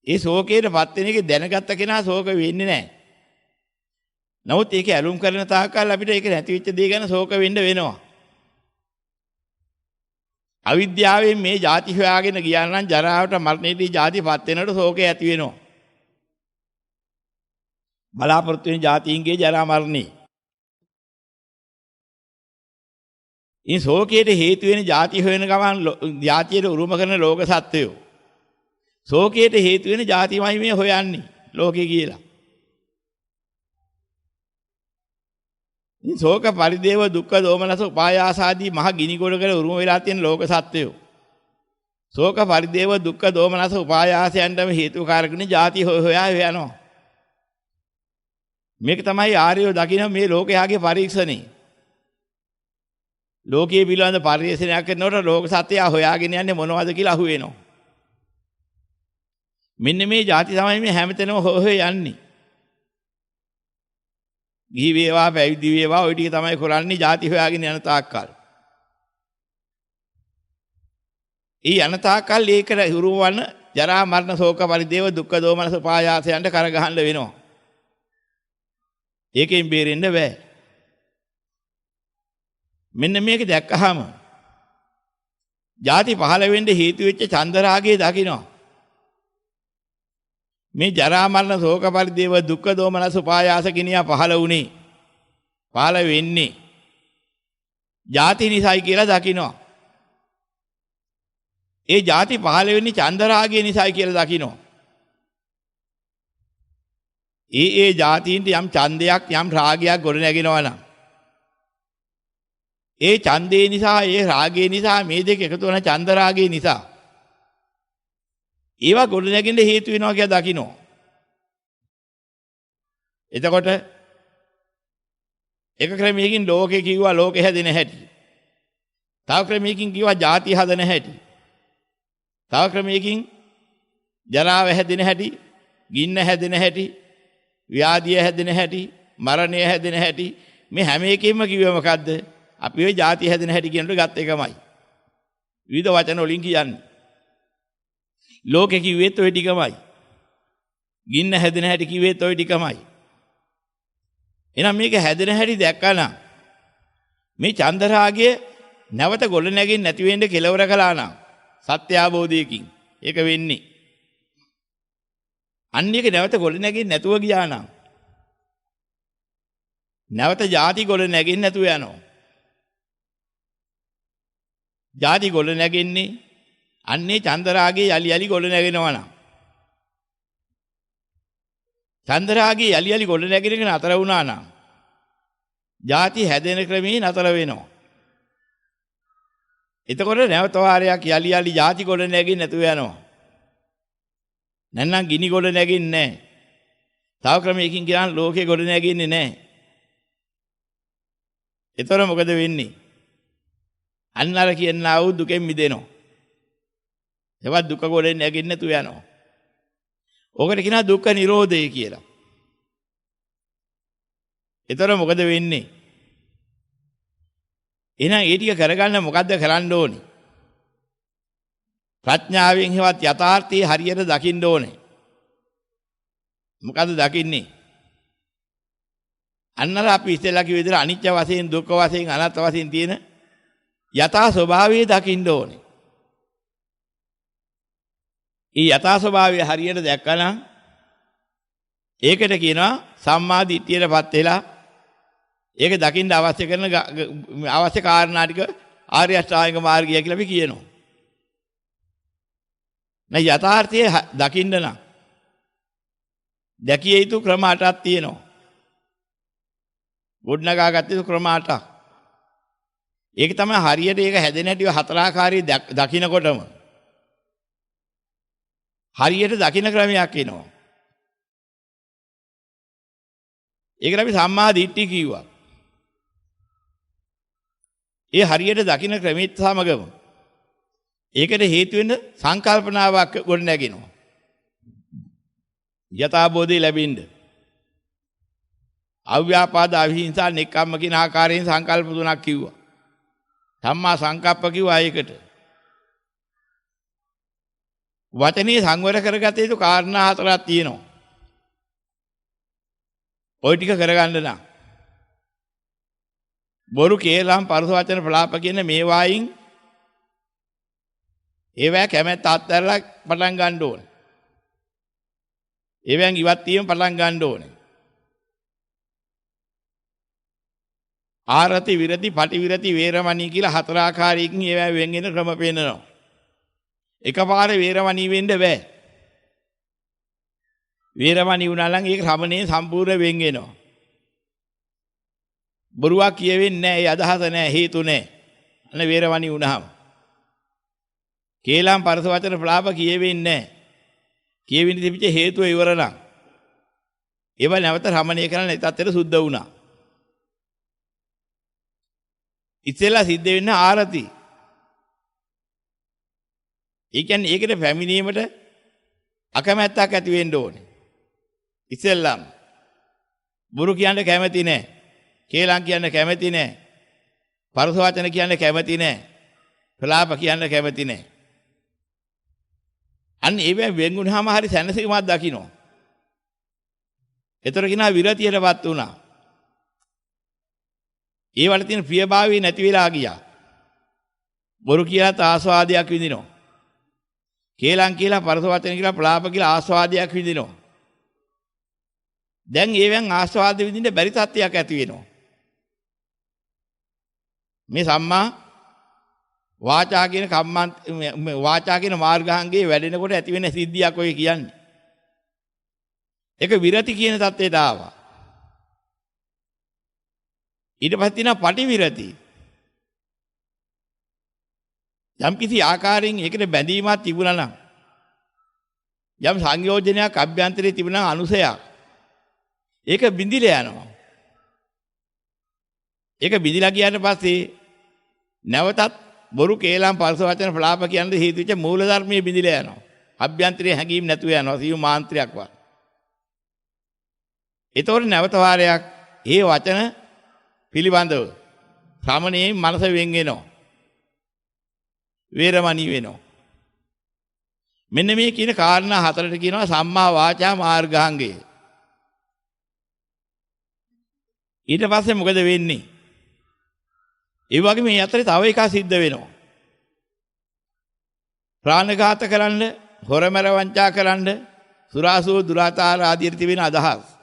ඒ ශෝකයටපත් වෙන එක දැනගත්ත කෙනා ශෝක වෙන්නේ නැහැ. නමුත් ඒක ඇලුම් කරන තාක්කල් අපිට ඒක නැති වෙච්ච දේ ගැන ශෝක වෙන්න වෙනවා. අවිද්‍යාවෙන් මේ ಜಾති හොයාගෙන ගියා නම් ජරාවට මරණයේදී ಜಾතිපත් වෙනකොට ශෝකය ඇති වෙනවා. බලාපොරොත්තු වෙන ಜಾතියින්ගේ ජරා මරණේ. ඉන් ශෝකයට හේතු වෙන ಜಾති හොයන ගමන් ಜಾතියට උරුම කරන ලෝක සත්වයෝ ශෝකයට හේතු වෙන ಜಾතිමයි මේ හොයන්නේ ලෝකේ කියලා. ඉන් ශෝක පරිදේව දුක්ඛ දෝමනස උපායාස ආදී මහ ගිනි ගොඩකට උරුම වෙලා තියෙන ලෝක සත්වයෝ ශෝක පරිදේව දුක්ඛ දෝමනස උපායාසයන්ටම හේතු කාරකනේ ಜಾති හොයා යනවා. මේක තමයි ආර්යෝ දකින්න මේ ලෝකයාගේ පරීක්ෂණේ. ලෝකයේ පිළිබඳ පරිශ්‍රණයක් කරනකොට ලෝක සත්‍යය හොයාගෙන යන්නේ මොනවද කියලා අහුවෙනවා. මෙන්න මේ ಜಾති තමයි මේ හැමතැනම හොය යන්නේ. ගිහි වේවා පැවිදි වේවා ওই ටික තමයි කරන්නේ ಜಾති හොයාගෙන යන තාක්කල්. ඊ යන තාක්කල් ඒකට හුරුවන ජරා මරණ ශෝක පරිදේව දුක්ඛ දෝමනස පායාසයන්ට කරගහන්න වෙනවා. ඒකෙන් බේරෙන්න බෑ. මෙන්න මේක දැක්කහම ಜಾති පහළ වෙන්න හේතු වෙච්ච චන්දරාගය දකිනවා. මේ ජරා මරණ ශෝක පරිදේව දුක්ඛ දෝමනස උපායාස කිනියා පහළ වුණේ පහළ වෙන්නේ ಜಾති නිසායි කියලා දකිනවා. ඒ ಜಾති පහළ වෙන්නේ චන්දරාගය නිසායි කියලා දකිනවා. ඒ ಜಾතියින්ට යම් ඡන්දයක් යම් රාගයක් ගොඩ නැගෙනවා නම් ඒ ඡන්දේ නිසා ඒ රාගය නිසා මේ දෙක එකතු වෙන චන්දරාගය නිසා ඒවා ගොඩ නැගෙන්න හේතු වෙනවා කියලා දකිනවා. එතකොට එක ක්‍රමයකින් ලෝකේ කිව්වා ලෝකේ හැදෙන හැටි. තව ක්‍රමයකින් කිව්වා ಜಾති හදන හැටි. තව ක්‍රමයකින් ජරාව හැදෙන හැටි, ගින්න හැදෙන හැටි, ව්‍යාධිය හැදෙන හැටි, මරණය හැදෙන හැටි. මේ හැම එකෙම කිව්වේ මොකද්ද? අපි ওই ಜಾති හැදෙන හැටි කියනට ගත් එකමයි. විවිධ වචන වලින් කියන්නේ. ලෝකේ කිව්වෙත් ওই ටිකමයි. ගින්න හැදෙන හැටි කිව්වෙත් ওই ටිකමයි. එහෙනම් මේක හැදෙන හැටි දැක්කනම් මේ චන්දරාගය නැවත ගොඩ නැගින් නැති වෙන්න කෙලවර කළා නම් සත්‍ය අවබෝධයකින් ඒක වෙන්නේ. අන්න එක නැවත ගොඩ නැගින් නැතුව ගියා නම් නැවත ಜಾති ගොඩ නැගින් නැතුව යනවා. ಜಾති ගොඩ නැගින්නේ අන්නේ චන්දරාගේ යලි යලි ගොඩ නැගෙනවා නම්. චන්දරාගේ යලි යලි ගොඩ නැගෙන එක නතර වුණා නම් ಜಾති හැදෙන ක්‍රමේ නතර වෙනවා. එතකොට නැවත වාරයක් යලි යලි ಜಾති ගොඩ නැගින් නැතුව යනවා. නැත්නම් ගිනි ගොඩ නැගින්නේ නැහැ. තව ක්‍රමයකින් කියනවා ලෝකේ ගොඩ නැගින්නේ නැහැ. එතකොට මොකද වෙන්නේ? අන්නර කියනවා වූ දුකෙන් මිදෙනවා. ඒවත් දුක ගොඩෙන් නැගින්න නැතුව යනවා. ඕකට කියනවා දුක්ඛ නිරෝධය කියලා. එතකොට මොකද වෙන්නේ? එහෙනම් ඒ ටික කරගන්න මොකද්ද කරන්න ඕනේ? ප්‍රඥාවෙන් හේවත් යථාර්ථයේ හරියට දකින්න ඕනේ. මොකද්ද දකින්නේ? අන්නර අපි ඉස්සෙල්ලා කිව්ව විදිහට අනිත්‍ය වශයෙන්, දුක්ඛ වශයෙන්, අනාත්ම වශයෙන් තියෙන යථා ස්වභාවය දකින්න ඕනේ. ඊ යථා ස්වභාවය හරියට දැක්කනම් ඒකට කියනවා සම්මා දිට්ඨියටපත් වෙලා ඒක දකින්න අවශ්‍ය කරන අවශ්‍ය කාරණා ටික ආර්ය අෂ්ටාංගික මාර්ගය කියලා අපි කියනවා. නැ යථාර්ථයේ දකින්න නම් දැකිය යුතු ක්‍රම 8ක් තියෙනවා. ගොඩනගා ගත්ත යුතු ක්‍රම 8ක්. ඒක තමයි හරියට ඒක හැදෙන හැටි හතර ආකාරයේ දකින්නකොටම හරියට දකින්න ක්‍රමයක් එනවා. ඒකට අපි සම්මා දිට්ඨිය කිව්වා. ඒ හරියට දකින්න ක්‍රමෙත් සමගම ඒකට හේතු වෙන සංකල්පනාවක් ගොඩ නැගෙනවා. යථාබෝධය ලැබෙන්න. අව්‍යාපාද, අවිහිංසා, නෙක්ඛම්ම කියන ආකාරයෙන් සංකල්ප තුනක් කිව්වා. සම්මා සංකප්ප කිව්වා ඒකට. වචනේ සංවර කරගත යුතු කාරණා හතරක් තියෙනවා. ওই ටික කරගන්න නම් බොරු කේලම් පරස වචන ප්‍රලාප කියන මේ වයින් ඒවැ කැමැත්ත අත්හැරලා පටන් ගන්න ඕනේ. ඒවෙන් ඉවත් වීම පටන් ගන්න ඕනේ. ආරති විරති පටි විරති වේරමණී කියලා හතර ආකාරයකින් ඒවැ වෙන් වෙන ක්‍රම පේනවා. එකපාර වේරමණී වෙන්න බෑ. වේරමණී වුණා නම් ඒක රමණේ සම්පූර්ණ වෙන් වෙනවා. බොරුවක් කියවෙන්නේ නැහැ. ඒ අදහස නැහැ. හේතු නැහැ. අන්න වේරමණී වුණාම. කේලම් පරස වචන ප්‍රලාප කියවෙන්නේ නැහැ. කියවෙන්නේ තිබිච්ච හේතුව ඉවර නම්. ඒව නැවත රමණය කරන්න ඒතත්තර සුද්ධ වුණා. ඉතෙලා සිද්ධ වෙන්න ආරති. ඒ කියන්නේ ඒකට පැමිණීමට අකමැත්තක් ඇති වෙන්න ඕනේ. ඉතින්ලම් බුරු කියන්න කැමති නැහැ. කේලම් කියන්න කැමති නැහැ. පරස වචන කියන්න කැමති නැහැ. ප්‍රලාප කියන්න කැමති නැහැ. අන්න ඒවෙන් වෙන්ුණාම හරි සැනසීමක් දකින්න. ඒතර කිනා විරතියටපත් වුණා. ඒ වල තියෙන ප්‍රියභාවය නැති වෙලා ගියා. බොරු කියලාත් ආස්වාදයක් විඳිනවා. කේලම් කියලා පරස වචන කියලා ප්‍රලාප කියලා ආස්වාදයක් විඳිනවා. දැන් ඒවෙන් ආස්වාද විඳින්න බැරි තත්ත්වයක් ඇති වෙනවා. මේ සම්මා වාචා කියන වාචා කියන මාර්ගාංගයේ වැඩෙනකොට ඇති වෙන සිද්ධියක් ඔය කියන්නේ. ඒක විරති කියන தත්ත්වයට ආවා. ඊට පස්සේ තියෙනවා පටි විරති. යම් කිසි ආකාරයෙන් ඒකට බැඳීමක් තිබුණා නම් යම් සංයෝජනයක් අභ්‍යන්තරයේ තිබුණා අනුසයක් ඒක බිඳිලා යනවා. ඒක බිඳිලා ගියාට පස්සේ නැවතත් බොරු කේලම් පරස වචන ප්‍රලාප කියන හේතු වෙච්ච මූල ධර්මයේ බිඳිලා යනවා. අභ්‍යන්තරයේ හැඟීම් නැතුව යනවා. සියුම් මාන්ත්‍රයක් වත්. ඒතකොට නැවත වාරයක් මේ වචන පිළිබඳව ශ්‍රමණේ මනස වෙන් වෙනවා. වේරමණී වෙනවා. මෙන්න මේ කියන කාරණා හතරට කියනවා සම්මා වාචා මාර්ගාංගය. ඊට පස්සේ මොකද වෙන්නේ? ඒ වගේ මේ අතරේ තව එකක් සිද්ධ වෙනවා. ප්‍රාණඝාත කරන්න, හොරමර වංචා කරන්න, සුරාසූ දුරාචාර ආදී තිබෙන අදහස්.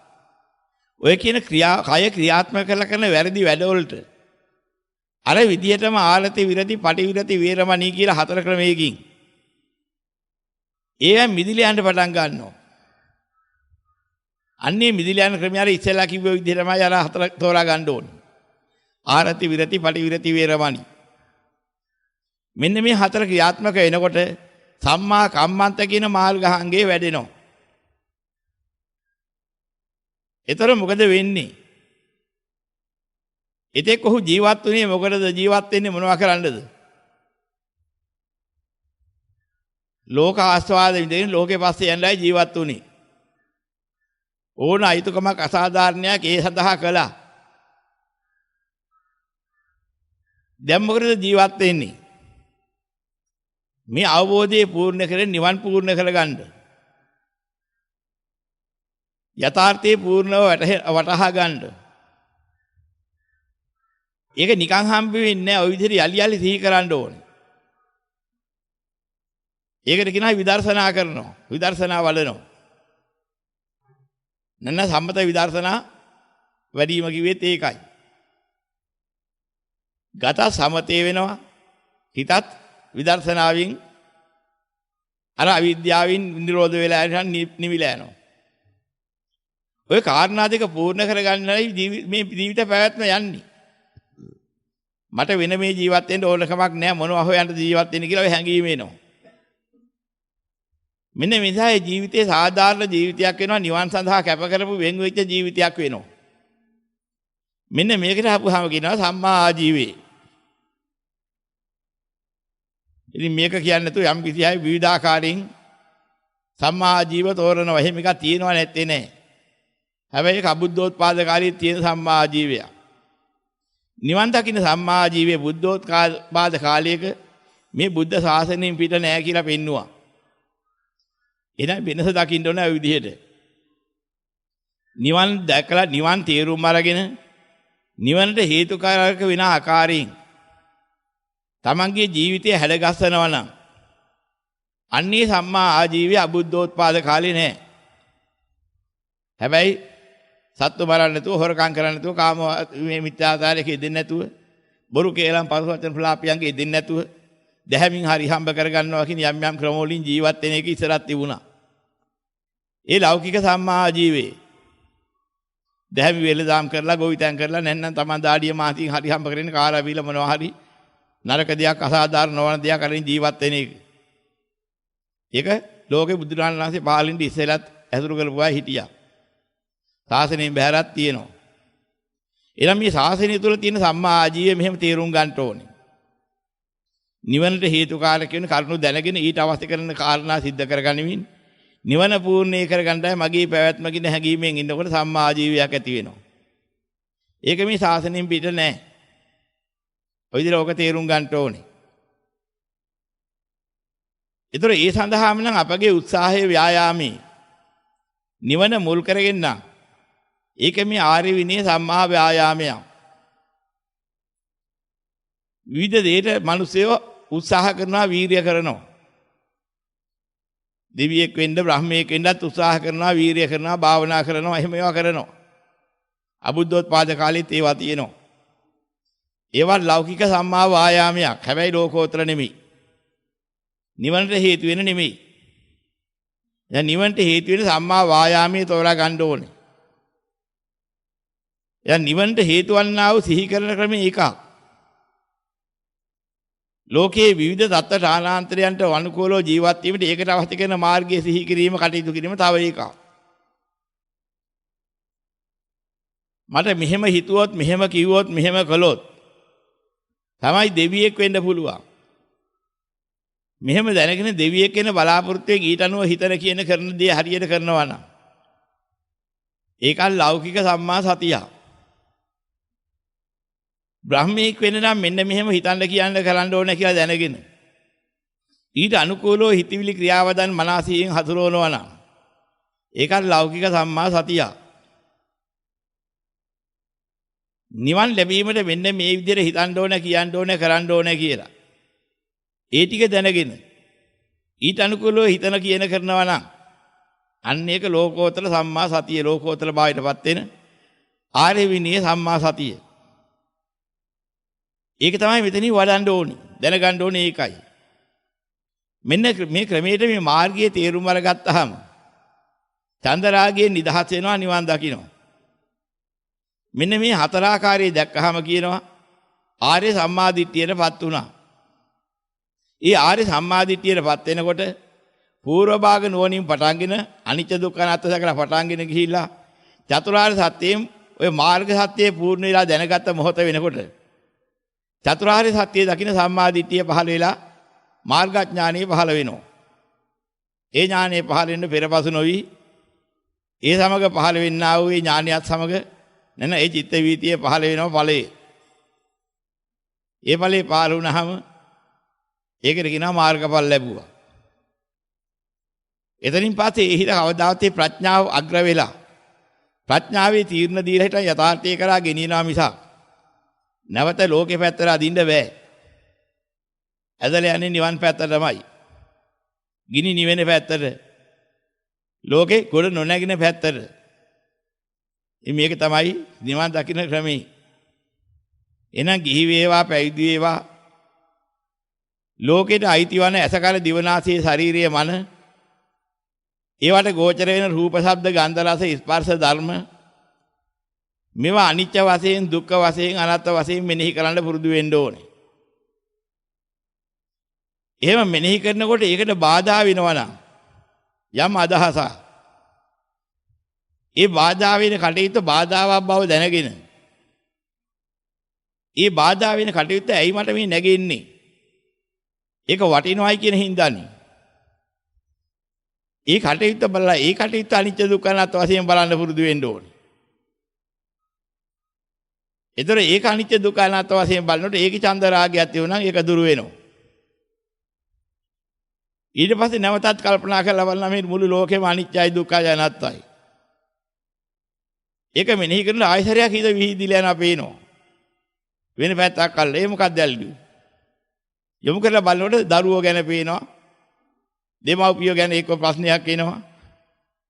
ඔය කියන කය ක්‍රියාත්මක කරන වැරදි වැඩවලට අර විදියටම ආලති විරති පටිවිරති වේරමණී කියලා හතර ක්‍රමයකින් ඒවා මිදිලා යන්න පටන් ගන්නවා. අන්නේ මිදිලා යන ක්‍රමය අර ඉස්සෙල්ලා කිව්ව විදිහටමයි අර හතර තෝරා ගන්න ඕනේ. ආරති විරති පටිවිරති වේරමණී. මෙන්න මේ හතර ක්‍රියාත්මක වෙනකොට සම්මා කම්මන්ත කියන මාර්ගාංගයේ වැඩෙනවා. ඒතර මොකද වෙන්නේ? එතෙක් ඔහු ජීවත් වුණේ මොකටද? ජීවත් වෙන්නේ මොනවා කරන්නද? ලෝක ආස්වාද විඳින්න ලෝකේ පස්සේ යන්නයි ජීවත් වුණේ. ඕන අයිතුකමක් අසාධාරණයක් ඒ සඳහා කළා. දැන් මොකටද ජීවත් වෙන්නේ? මේ අවබෝධය පූර්ණ කරගෙන නිවන් පූර්ණ කරගන්න. යථාර්ථයේ පූර්ණව වටහා ගන්න. ඒක නිකන් හම්බ වෙන්නේ නැහැ. ওই විදිහට යලි යලි සිහි කරන්න ඕනේ. ඒකට කියනවා විදර්ශනා කරනවා. විදර්ශනා වඩනවා. නන්න සම්මත විදර්ශනා වැඩිම කිව්වෙත් ඒකයි. ගත සමතේ වෙනවා. හිතත් විදර්ශනාවෙන් අර අවිද්‍යාවෙන් නිරෝධ වෙලා යන නිවිලා යනවා. ඔය කාරණා දෙක පූර්ණ කරගන්නයි මේ ජීවිත පැවැත්ම යන්නේ. මට වෙන මේ ජීවත් වෙන්න ඕන කමක් නැහැ මොනවා හොයන්න ජීවත් වෙන්න කියලා ඔය හැඟීම එනවා. මෙන්න මේ නිසා ජීවිතේ සාධාරණ ජීවිතයක් වෙනවා නිවන් සඳහා කැප කරපු වෙන් වෙච්ච ජීවිතයක් වෙනවා. මෙන්න මේකට අපුහම කියනවා සම්මා ආජීවය. ඉතින් මේක කියන්නේ නැතුව යම් කිසි අය විවිධාකාරයෙන් සම්මා ආජීව තෝරනවා. එහෙම එකක් තියෙනව නැත්තේ නෑ. හැබැයි ඒක අබුද්ධෝත්පාද කාලයේ තියෙන සම්මා ආජීවය. නිවන් දකින්න සම්මා ආජීවයේ බුද්ධෝත්පාද කාලයක මේ බුද්ධ ශාසනයෙන් පිට නෑ කියලා පෙන්නවා. එහෙනම් වෙනස දකින්න ඕන ඒ විදිහට. නිවන් දැකලා නිවන් තේරුම් අරගෙන නිවනට හේතුකාරක වෙන ආකාරයෙන් තමන්ගේ ජීවිතය හැඩගස්සනවා නම් අන්නේ සම්මා ආජීවය අබුද්ධෝත්පාද කාලේ නෑ. හැබැයි සත්තු බලන්න නැතුව හොරකම් කරන්න නැතුව කාම මේ මිත්‍යාචාරයක ඉදෙන්නේ නැතුව බොරු කේලම් පරස වචන ප්‍රලාපයන්ගේ ඉදෙන්නේ නැතුව දැහැමින් හරි හම්බ කරගන්නවා කියන යම් යම් ක්‍රම වලින් ජීවත් වෙන එක ඉස්සරත් තිබුණා. ඒ ලෞකික සම්මා ආජීවයේ දැහැමි වෙලදාම් කරලා ගොවිතැන් කරලා නැත්නම් තමන් දාඩිය මාතින් හරි හම්බ කරගෙන කාලා බීලා මොනවා හරි නරක දෙයක් අසාධාරණ නොවන දෙයක් අරින් ජීවත් වෙන එක. ඒක ලෝකේ බුදුරජාණන් වහන්සේ පාලින්දි ඉස්සෙලත් ඇසුරු කරපුවා හිටියා. ශාසනයෙන් බැහැරක් තියෙනවා. එනම් මේ ශාසනය තුළ තියෙන සම්මා ආජීවය මෙහෙම තේරුම් ගන්න ඕනේ. නිවනට හේතුකාරක වෙන කරුණු දැනගෙන ඊට අවශ්‍ය කරන කාරණා සිද්ධ කරගනිමින් නිවන පූර්ණේ කරගන්නයි මගේ පැවැත්ම කියන හැඟීමෙන් ඉන්නකොට සම්මා ආජීවයක් ඇති වෙනවා. ඒක මේ ශාසනයෙන් පිට නෑ. ඔය විදිහට ඕක තේරුම් ගන්න ඕනේ. ඒතර ඒ සඳහාම නම් අපගේ උත්සාහයේ ව්‍යායාමී නිවන මුල් කරගෙන නම් ඒක මේ ආර්ය විනය සම්මා ව්‍යායාමය. විවිධ දේට මිනිස්සුયો උත්සාහ කරනවා වීරිය කරනවා. දෙවියෙක් වෙන්න බ්‍රහ්මයෙක් වෙන්නත් උත්සාහ කරනවා වීරිය කරනවා භාවනා කරනවා එහෙම ඒවා කරනවා. අබුද්ධෝත්පාද කාලෙත් ඒවා තියෙනවා. ඒවා ලෞකික සම්මා වායාමයක්. හැබැයි ලෝකෝත්තර නෙමෙයි. නිවනට හේතු වෙන නෙමෙයි. දැන් නිවනට හේතු වෙන සම්මා වායාමයේ තෝරා ගන්න ඕනේ. දැන් නිවනට හේතු වන්නා වූ සිහි කරන ක්‍රමය එකක්. ලෝකයේ විවිධ தත්ත්ව ඨානාන්තරයන්ට අනුකූලව ජීවත් වීමට ඒකට අවශ්‍ය කරන මාර්ගයේ සිහි කිරීම කටයුතු කිරීම තව එකක්. මට මෙහෙම හිතුවොත් මෙහෙම කිව්වොත් මෙහෙම කළොත් තමයි දෙවියෙක් වෙන්න පුළුවන්. මෙහෙම දැනගෙන දෙවියෙක් කියන බලාපොරොත්තුවෙන් ඊට අනුව හිතන කියන කරන දේ හරියට කරනවා නම් ඒක ලෞකික සම්මා සතිය. බ්‍රහ්මීක් වෙන්න නම් මෙන්න මෙහෙම හිතන්න කියන්න කරන්න ඕන කියලා දැනගෙන ඊට අනුකූලව හිතවිලි ක්‍රියාවදන් මනසින් හසුරවනවා නම් ඒකත් ලෞකික සම්මා සතිය. නිවන් ලැබීමට මෙන්න මේ විදිහට හිතන්න ඕන කියන්න ඕන කරන්න ඕන කියලා. ඒ ටික දැනගෙන ඊට අනුකූලව හිතන කියන කරනවා නම් අන්න ඒක ලෝකෝත්තර සම්මා සතිය ලෝකෝත්තර භාවයටපත් වෙන ආර්ය විනය සම්මා සතිය. ඒක තමයි මෙතනින් වඩන්න ඕනේ. දැනගන්න ඕනේ ඒකයි. මෙන්න මේ ක්‍රමයට මේ මාර්ගයේ තේරුම් අරගත්තාම චන්දරාගයේ නිදහස් වෙනවා නිවන් දකින්නවා. මෙන්න මේ හතරාකාරයේ දැක්කහම කියනවා ආර්ය සම්මාදිට්ඨියටපත් වුණා. ඒ ආර්ය සම්මාදිට්ඨියටපත් වෙනකොට පූර්ව භාග නුවණින් පටන්ගෙන අනිත්‍ය දුක්ඛ අනාත්ම සකලා පටන්ගෙන ගිහිල්ලා චතුරාර්ය සත්‍යයෙන් ඔය මාර්ග සත්‍යයේ පූර්ණ වෙලා දැනගත්ත මොහොත වෙනකොට චතුරාර්ය සත්‍යය දකින්න සම්මාදිට්ඨිය පහළ වෙලා මාර්ගඥානෙ පහළ වෙනවා. ඒ ඥානෙ පහළ වෙන්න පෙරපසු නොවි ඒ සමග පහළ වෙන්නා වූ ඒ ඥානියත් සමග නැන ඒ චිත්ත වීතිය පහළ වෙනවා ඵලයේ. ඒ ඵලයේ පහළ වුණාම ඒකට කියනවා මාර්ගඵල ලැබුවා. එතනින් පස්සේ ඒ හිත කවදාවත් ප්‍රඥාව අග්‍ර වෙලා ප්‍රඥාවේ තීර්ණ දීලා හිටන් යථාර්ථය කරා ගෙනියනවා මිසක් නැවත ලෝකේ පැත්තට අදින්න බෑ. ඇදලා යන්නේ නිවන් පැත්තටමයි. ගිනි නිවෙන පැත්තට. ලෝකේ ගොඩ නොනැගින පැත්තට. මේක තමයි නිවන් දකින්න ක්‍රමේ. එහෙනම් ගිහි වේවා පැවිදි වේවා ලෝකෙට අයිති වන ඇසකල දිවනාසයේ ශාරීරිය මන ඒවට ගෝචර වෙන රූප ශබ්ද ගන්ධ රස ස්පර්ශ ධර්ම මේවා අනිත්‍ය වශයෙන් දුක්ඛ වශයෙන් අනාත්ම වශයෙන් මෙනෙහි කරන්න පුරුදු වෙන්න ඕනේ. එහෙම මෙනෙහි කරනකොට ඒකට බාධා වෙනවා නම් යම් අදහසක් ඒ බාධා වෙන කටයුත්ත බාධාවක් බව දැනගෙන ඒ බාධා වෙන කටයුත්ත ඇයි මට මේ නැගෙන්නේ ඒක වටිනවයි කියන හින්දානේ ඒ කටයුත්ත බලලා ඒ කටයුත්ත අනිත්‍ය දුක්ඛ අනාත්ම වශයෙන් බලන්න පුරුදු වෙන්න ඕනේ. ඒතර ඒක අනිත්‍ය දුක්ඛ අනාත්ම වශයෙන් බලනකොට ඒකේ චන්ද රාගයක් තියෙනවා නම් ඒක දුරු වෙනවා. ඊට පස්සේ නැවතත් කල්පනා කරලා බලනවා මේ මුළු ලෝකෙම අනිත්‍යයි දුක්ඛයි අනාත්තයි. ඒක මෙනෙහි කරලා ආයසරයක් හිත විහිදිලා යනවා පේනවා. වෙන පැත්තක් අල්ල ඒ මොකක්ද ඇල්ලුවේ? යොමු කරලා බලනකොට දරුවෝ ගැන පේනවා. දෙමව්පියෝ ගැන එක්ක ප්‍රශ්නයක් එනවා.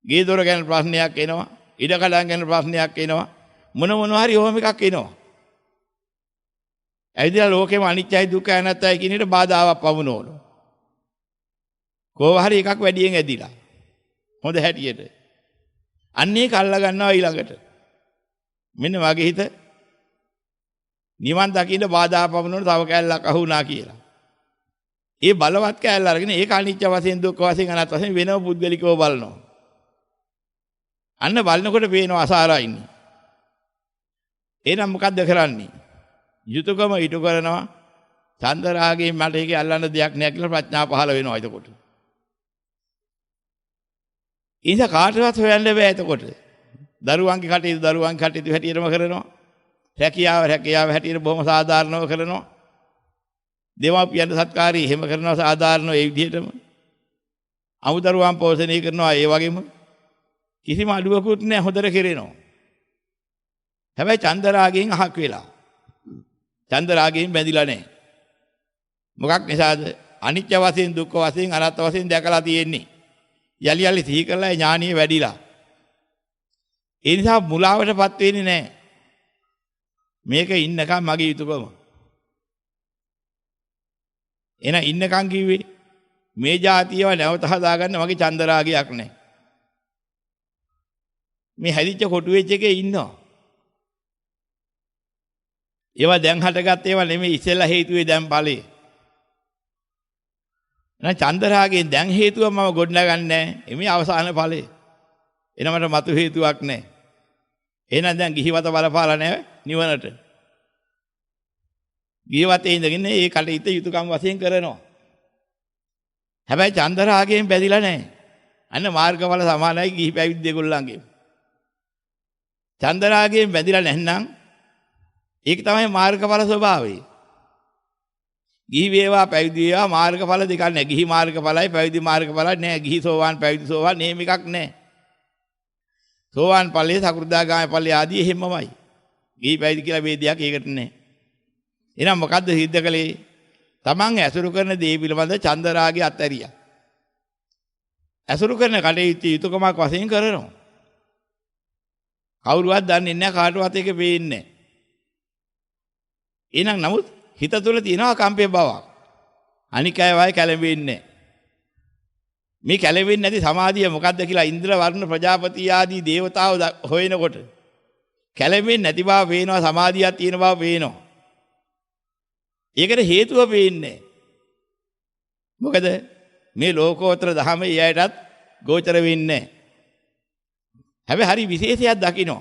ගේ දොර ගැන ප්‍රශ්නයක් එනවා. ඉඩකඩම් ගැන ප්‍රශ්නයක් එනවා. මොන හරි ඕම එකක් එනවා. ඇයිදලා ලෝකෙම අනිත්‍යයි දුක්ඛයි අනාත්තයි කියන එකට බාධාවක් පමුණවන. කොහොම හරි එකක් වැඩියෙන් ඇදිලා. හොඳ හැටියට. අන්නේ කල්ලා ගන්නවා ඊළඟට. මෙන්න වගේ හිත නිවන් දකින්න බාධා පමුණවන තව කැලලක් අහුණා කියලා. ඒ බලවත් කැලල අරගෙන ඒක අනිත්‍ය වශයෙන් දුක්ඛ වශයෙන් අනාත්ම වශයෙන් වෙනම පුද්ගලිකව බලනවා. අන්න බලනකොට පේනවා අසාරා ඉන්නේ. එහෙනම් මොකද්ද කරන්නේ? යුතුයකම ඊට කරනවා. චන්දරාගයෙන් මට ඒකේ අල්ලන්න දෙයක් නෑ කියලා ප්‍රඥා පහළ වෙනවා එතකොට. ඉතින් කාටවත් හොයන්න බෑ එතකොට. දරුවන්ගේ කටයුතු හැටියටම කරනවා. රැකියාව හැටියට බොහොම සාධාරණව කරනවා. දෙමාපියන් සත්කාරී එහෙම කරනවා සාධාරණව ඒ විදිහටම. අමුදරුවන් පෝෂණය කරනවා ඒ වගේම. කිසිම අඩුවකුත් නෑ හොඳට කෙරෙනවා. හැබැයි චන්දරාගයෙන් අහක් වෙලා. චන්දරාගයෙන් බැඳිලා නැහැ. මොකක් නිසාද? අනිත්‍ය වශයෙන් දුක්ඛ වශයෙන් අනාත්ම වශයෙන් දැකලා තියෙන්නේ. යලි සිහි කරලා ඥානිය වැඩිලා. ඒ නිසා මුලාවටපත් වෙන්නේ නැහැ. මේක ඉන්නකම් මගේ යුතුයකම. එන ඉන්නකම් කිව්වේ මේ જાතියව නැවත හදාගන්න මගේ චන්දරාගයක් නැහැ. මේ හැදිච්ච කොටු වෙච්ච එකේ ඉන්නවා. ඒවා දැන් හටගත් ඒවා නෙමෙයි ඉස්සෙල්ලා හේතුවේ දැන් ඵලයේ. එහෙනම් චන්දරාගයෙන් දැන් හේතුව මම ගොඩනගන්නේ නැහැ. එමේ අවසාන ඵලයේ. එනමට මතු හේතුවක් නැහැ. එහෙනම් දැන් ගිහිවත බලපාලා නැහැ නිවනට. ගිහිවතේ ඉඳගෙන ඒ කටයුත්ත යුතුයකම් වශයෙන් කරනවා. හැබැයි චන්දරාගයෙන් බැඳිලා නැහැ. අන්න මාර්ගඵල සමානයි ගිහි පැවිදි දෙගොල්ලන්ගේ. චන්දරාගයෙන් බැඳිලා නැත්නම් ඒක තමයි මාර්ගඵල ස්වභාවය. ගිහි වේවා පැවිදි වේවා මාර්ගඵල දෙකක් නැහැ. ගිහි මාර්ගඵලයි පැවිදි මාර්ගඵලයි නැහැ. ගිහි සෝවාන් පැවිදි සෝවාන් නේම එකක් නැහැ. සෝවාන් ඵලයේ සකෘදාගාමී ඵලයේ ආදී එහෙමමයි. ගිහි පැවිදි කියලා ભેදයක් ඒකට නැහැ. එහෙනම් මොකද්ද සිද්ධ කළේ? තමන් ඇසුරු කරන දේ පිළිබඳ චන්දරාගය අත්හැරියා. ඇසුරු කරන කටයුතු යුතුයකමක් වශයෙන් කරනවා. කවුරුවත් දන්නේ නැහැ කාටවත් ඒක පේන්නේ නැහැ. එහෙනම් නමුත් හිත තුළ තියෙනවා කම්පේ බවක්. අනික් අය වයි කැළඹෙන්නේ නැහැ. මේ කැළඹෙන්නේ නැති සමාධිය මොකද්ද කියලා ඉන්ද්‍ර වර්ණ ප්‍රජාපති ආදී දේවතාවෝ හොයනකොට කැළඹෙන්නේ නැති බව පේනවා, සමාධියක් තියෙන බව පේනවා. ඒකට හේතුව පේන්නේ. මොකද මේ ලෝකෝත්තර ධහම ඊයටත් ගෝචර වෙන්නේ නැහැ. හැබැයි හරි විශේෂයක් දකින්න.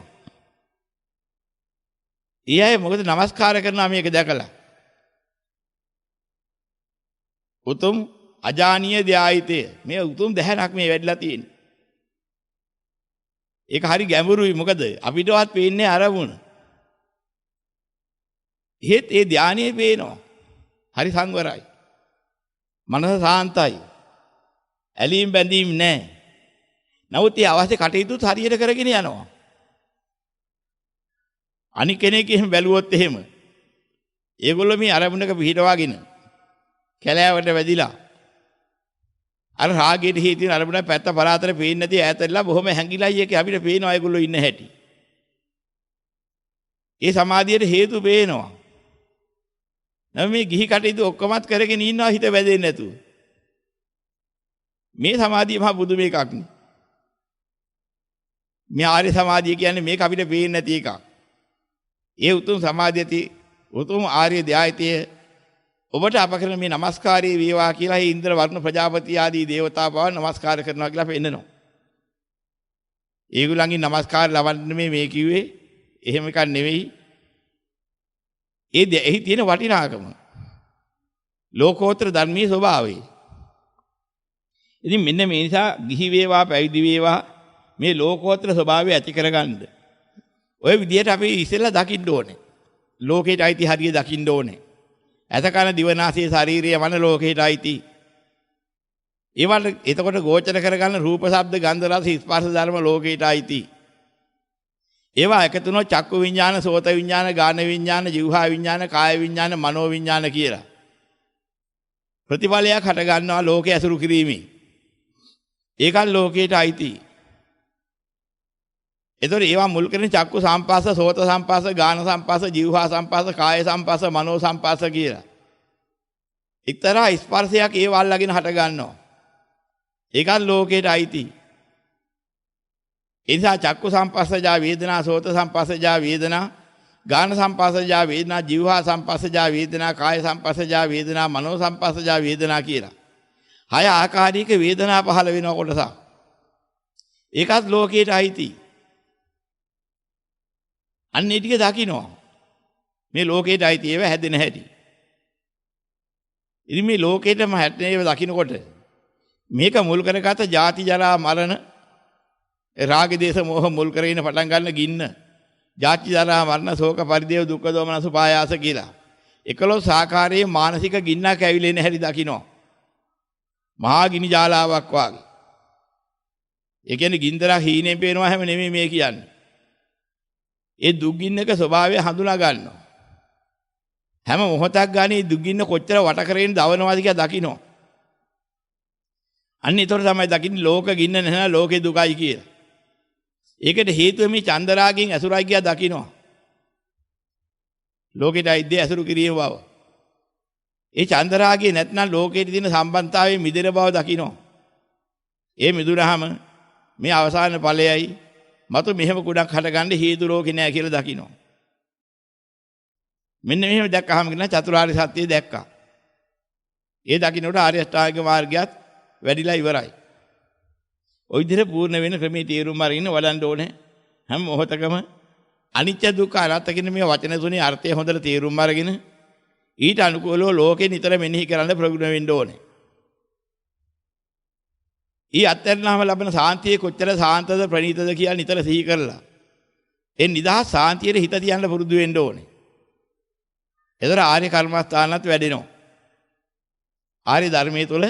ඊයයි මොකද নমස්කාර කරනවා මේක දැකලා. උතුම් අජානීය ධායිතය. මේ උතුම් දැහැණක් මේ වැඩිලා තියෙන්නේ. ඒක හරි ගැඹුරුයි. මොකද අපිටවත් පේන්නේ අරමුණ. එහෙත් ඒ ධානයේ පේනවා. හරි සංවරයි. මනස සාන්තයි. ඇලීම් බැඳීම් නැහැ. නමුත් ඒ අවශ්‍ය කටයුතු හරියට කරගෙන යනවා. අනික් කෙනෙක් එහෙම බැලුවොත් එහෙම ඒගොල්ලෝ මේ අරමුණක පිහිටවාගෙන කැලෑවට වැදිලා අර රාගයට හේතුන අරමුණ පැත්ත පරාතර පේන්නේ නැති ඈතලා බොහොම හැංගිලායි එකේ අපිට පේනවා ඒගොල්ලෝ ඉන්න හැටි. ඒ සමාධියට හේතු පේනවා. නම් මේ ගිහි කටයුතු ඔක්කොමත් කරගෙන ඉන්නවා හිත වැදෙන්නේ නැතුව. මේ සමාධිය මහා බුදු මේකක් නේ. මේ ආර්ය සමාධිය කියන්නේ මේක අපිට පේන්නේ නැති එකක්. ඒ උතුම් සමාධියති උතුම් ආර්ය ධායතය ඔබට අප කරන මේ নমස්කාරයේ වේවා කියලා හේ ඉන්ද්‍ර වර්ණ ප්‍රජාපති ආදී දේවතා බව නමස්කාර කරනවා කියලා පෙන්නනවා. ඒගොල්ලන්ගේ নমස්කාර ලබන්න මේ කිව්වේ එහෙම එකක් නෙවෙයි. එහි තියෙන වටිනාකම ලෝකෝත්තර ධර්මයේ ස්වභාවය. ඉතින් මෙන්න මේ නිසා ගිහි වේවා පැවිදි වේවා මේ ලෝකෝත්තර ස්වභාවය ඇති කරගන්න ඔය විදිහට අපි ඉස්සෙල්ලා දකින්න ඕනේ. ලෝකේට අයිති හරිය දකින්න ඕනේ. ඇතකන දිවනාසයේ ශාරීරිය මන ලෝකේට අයිති. ඒවට එතකොට ගෝචර කරගන්න රූප ශබ්ද ගන්ධ රස ස්පර්ශ ධර්ම ලෝකේට අයිති. ඒවා එකතු වෙනවා චක්කු විඥාන, සෝත විඥාන, ගාන විඥාන, જીවහා විඥාන, කාය විඥාන, මනෝ විඥාන කියලා. ප්‍රතිඵලයක් හට ගන්නවා ලෝකයේ ඇසුරු කිරීමේ. ඒකත් ලෝකයට අයිති. එතකොට ඒවා මුල් කරගෙන චක්කු සම්පස්ස, සෝත සම්පස්ස, ගාන සම්පස්ස, જીවහා සම්පස්ස, කාය සම්පස්ස, මනෝ සම්පස්ස කියලා. එක්තරා ස්පර්ශයක් ඒවා අල්ලගෙන හට ගන්නවා. ඒකත් ලෝකයට අයිති. එනිසා චක්කු සම්පස්සජා වේදනා, සෝත සම්පස්සජා වේදනා, ගාන සම්පස්සජා වේදනා, જીවහා සම්පස්සජා වේදනා, කාය සම්පස්සජා වේදනා, මනෝ සම්පස්සජා වේදනා කියලා. හය ආකාරයක වේදනා පහළ වෙන කොටසක්. ඒකත් ලෝකයට අයිති. අන්න ඒ ටික දකින්නවා. මේ ලෝකයට අයිති ඒවා හැදෙන හැටි. ඉතින් මේ ලෝකයටම හැදෙන ඒවා දකින්නකොට මේක මුල් කරගත ජාති ජරා මරණ රාග දේශ මොහ මුල් කරගෙන පටන් ගන්න ගින්න ජාති ජරා මරණ ශෝක පරිදේව දුක්ඛ දෝමන සුපායාස කියලා 11 ආකාරයේ මානසික ගින්නක් ඇවිලෙන හැටි දකින්නවා. මහා ගිනි ජාලාවක් වගේ. ඒ කියන්නේ ගින්දරක් හීනෙන් පේනවා හැම නෙමෙයි මේ කියන්නේ. ඒ දුක් ගින්නක ස්වභාවය හඳුනා ගන්නවා. හැම මොහොතක් ගානේ දුක් ගින්න කොච්චර වට කරගෙන දවනවාද කියලා දකින්නවා. අන්න ඒතර තමයි දකින්නේ ලෝක ගින්න නැහැ ලෝකේ දුකයි කියලා. ඒකට හේතුව මේ චන්දරාගෙන් ඇසුරයි කියලා දකින්නවා. ලෝකෙට අයිද්දේ ඇසුරු කිරීම බව. ඒ චන්දරාගේ නැත්නම් ලෝකෙට තියෙන සම්බන්ධතාවයේ මිදෙන බව දකින්නවා. ඒ මිදුනහම මේ අවසාන ඵලයයි මතු මෙහෙම කුඩක් හටගන්න හේතු ලෝකේ නෑ කියලා දකින්නවා. මෙන්න මෙහෙම දැක්කහම කියන චතුරාර්ය සත්‍යය දැක්කා. ඒ දකින්නට ආර්ය අෂ්ටාංගික මාර්ගයත් වැඩිලා ඉවරයි. ওই විදිහට පූර්ණ වෙන ක්‍රමයේ තේරුම් අරගෙන වඩන්න ඕනේ. හැම මොහොතකම අනිත්‍ය දුක්ඛ අනාත්ම කියන මේ වචන තුනේ අර්ථය හොඳට තේරුම් අරගෙන ඊට අනුකූලව ලෝකේ නිතර මෙනෙහි කරන්න ප්‍රගුණ වෙන්න ඕනේ. ඊ අත්හැරලාම ලබන සාන්තිය කොච්චර සාන්තද ප්‍රණීතද කියලා නිතර සිහි කරලා ඒ නිදහස් සාන්තියේ හිත තියන්න පුරුදු වෙන්න ඕනේ. ඒතර ආර්ය කර්මස්ථානත් වැඩෙනවා. ආර්ය ධර්මයේ තුල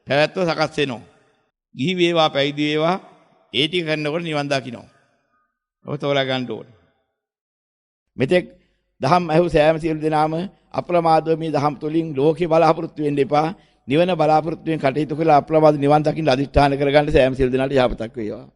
පැවැත්ම සකස් වෙනවා. ගිහි වේවා පැවිදි වේවා ඒ ටික කරනකොට නිවන් දකින්න. ඔබ තෝරා ගන්න ඕනේ. මෙතෙක් දහම් ඇහු සෑම සියලු දෙනාම අප්‍රමාදව මේ දහම් තුලින් ලෝකේ බලාපොරොත්තු වෙන්න එපා. නිවන බලාපොරොත්තු වෙන කටයුතු කළා අප්‍රමාද නිවන් දකින්න අදිෂ්ඨාන කරගන්න සෑම සියලු දෙනාට යහපතක් වේවා.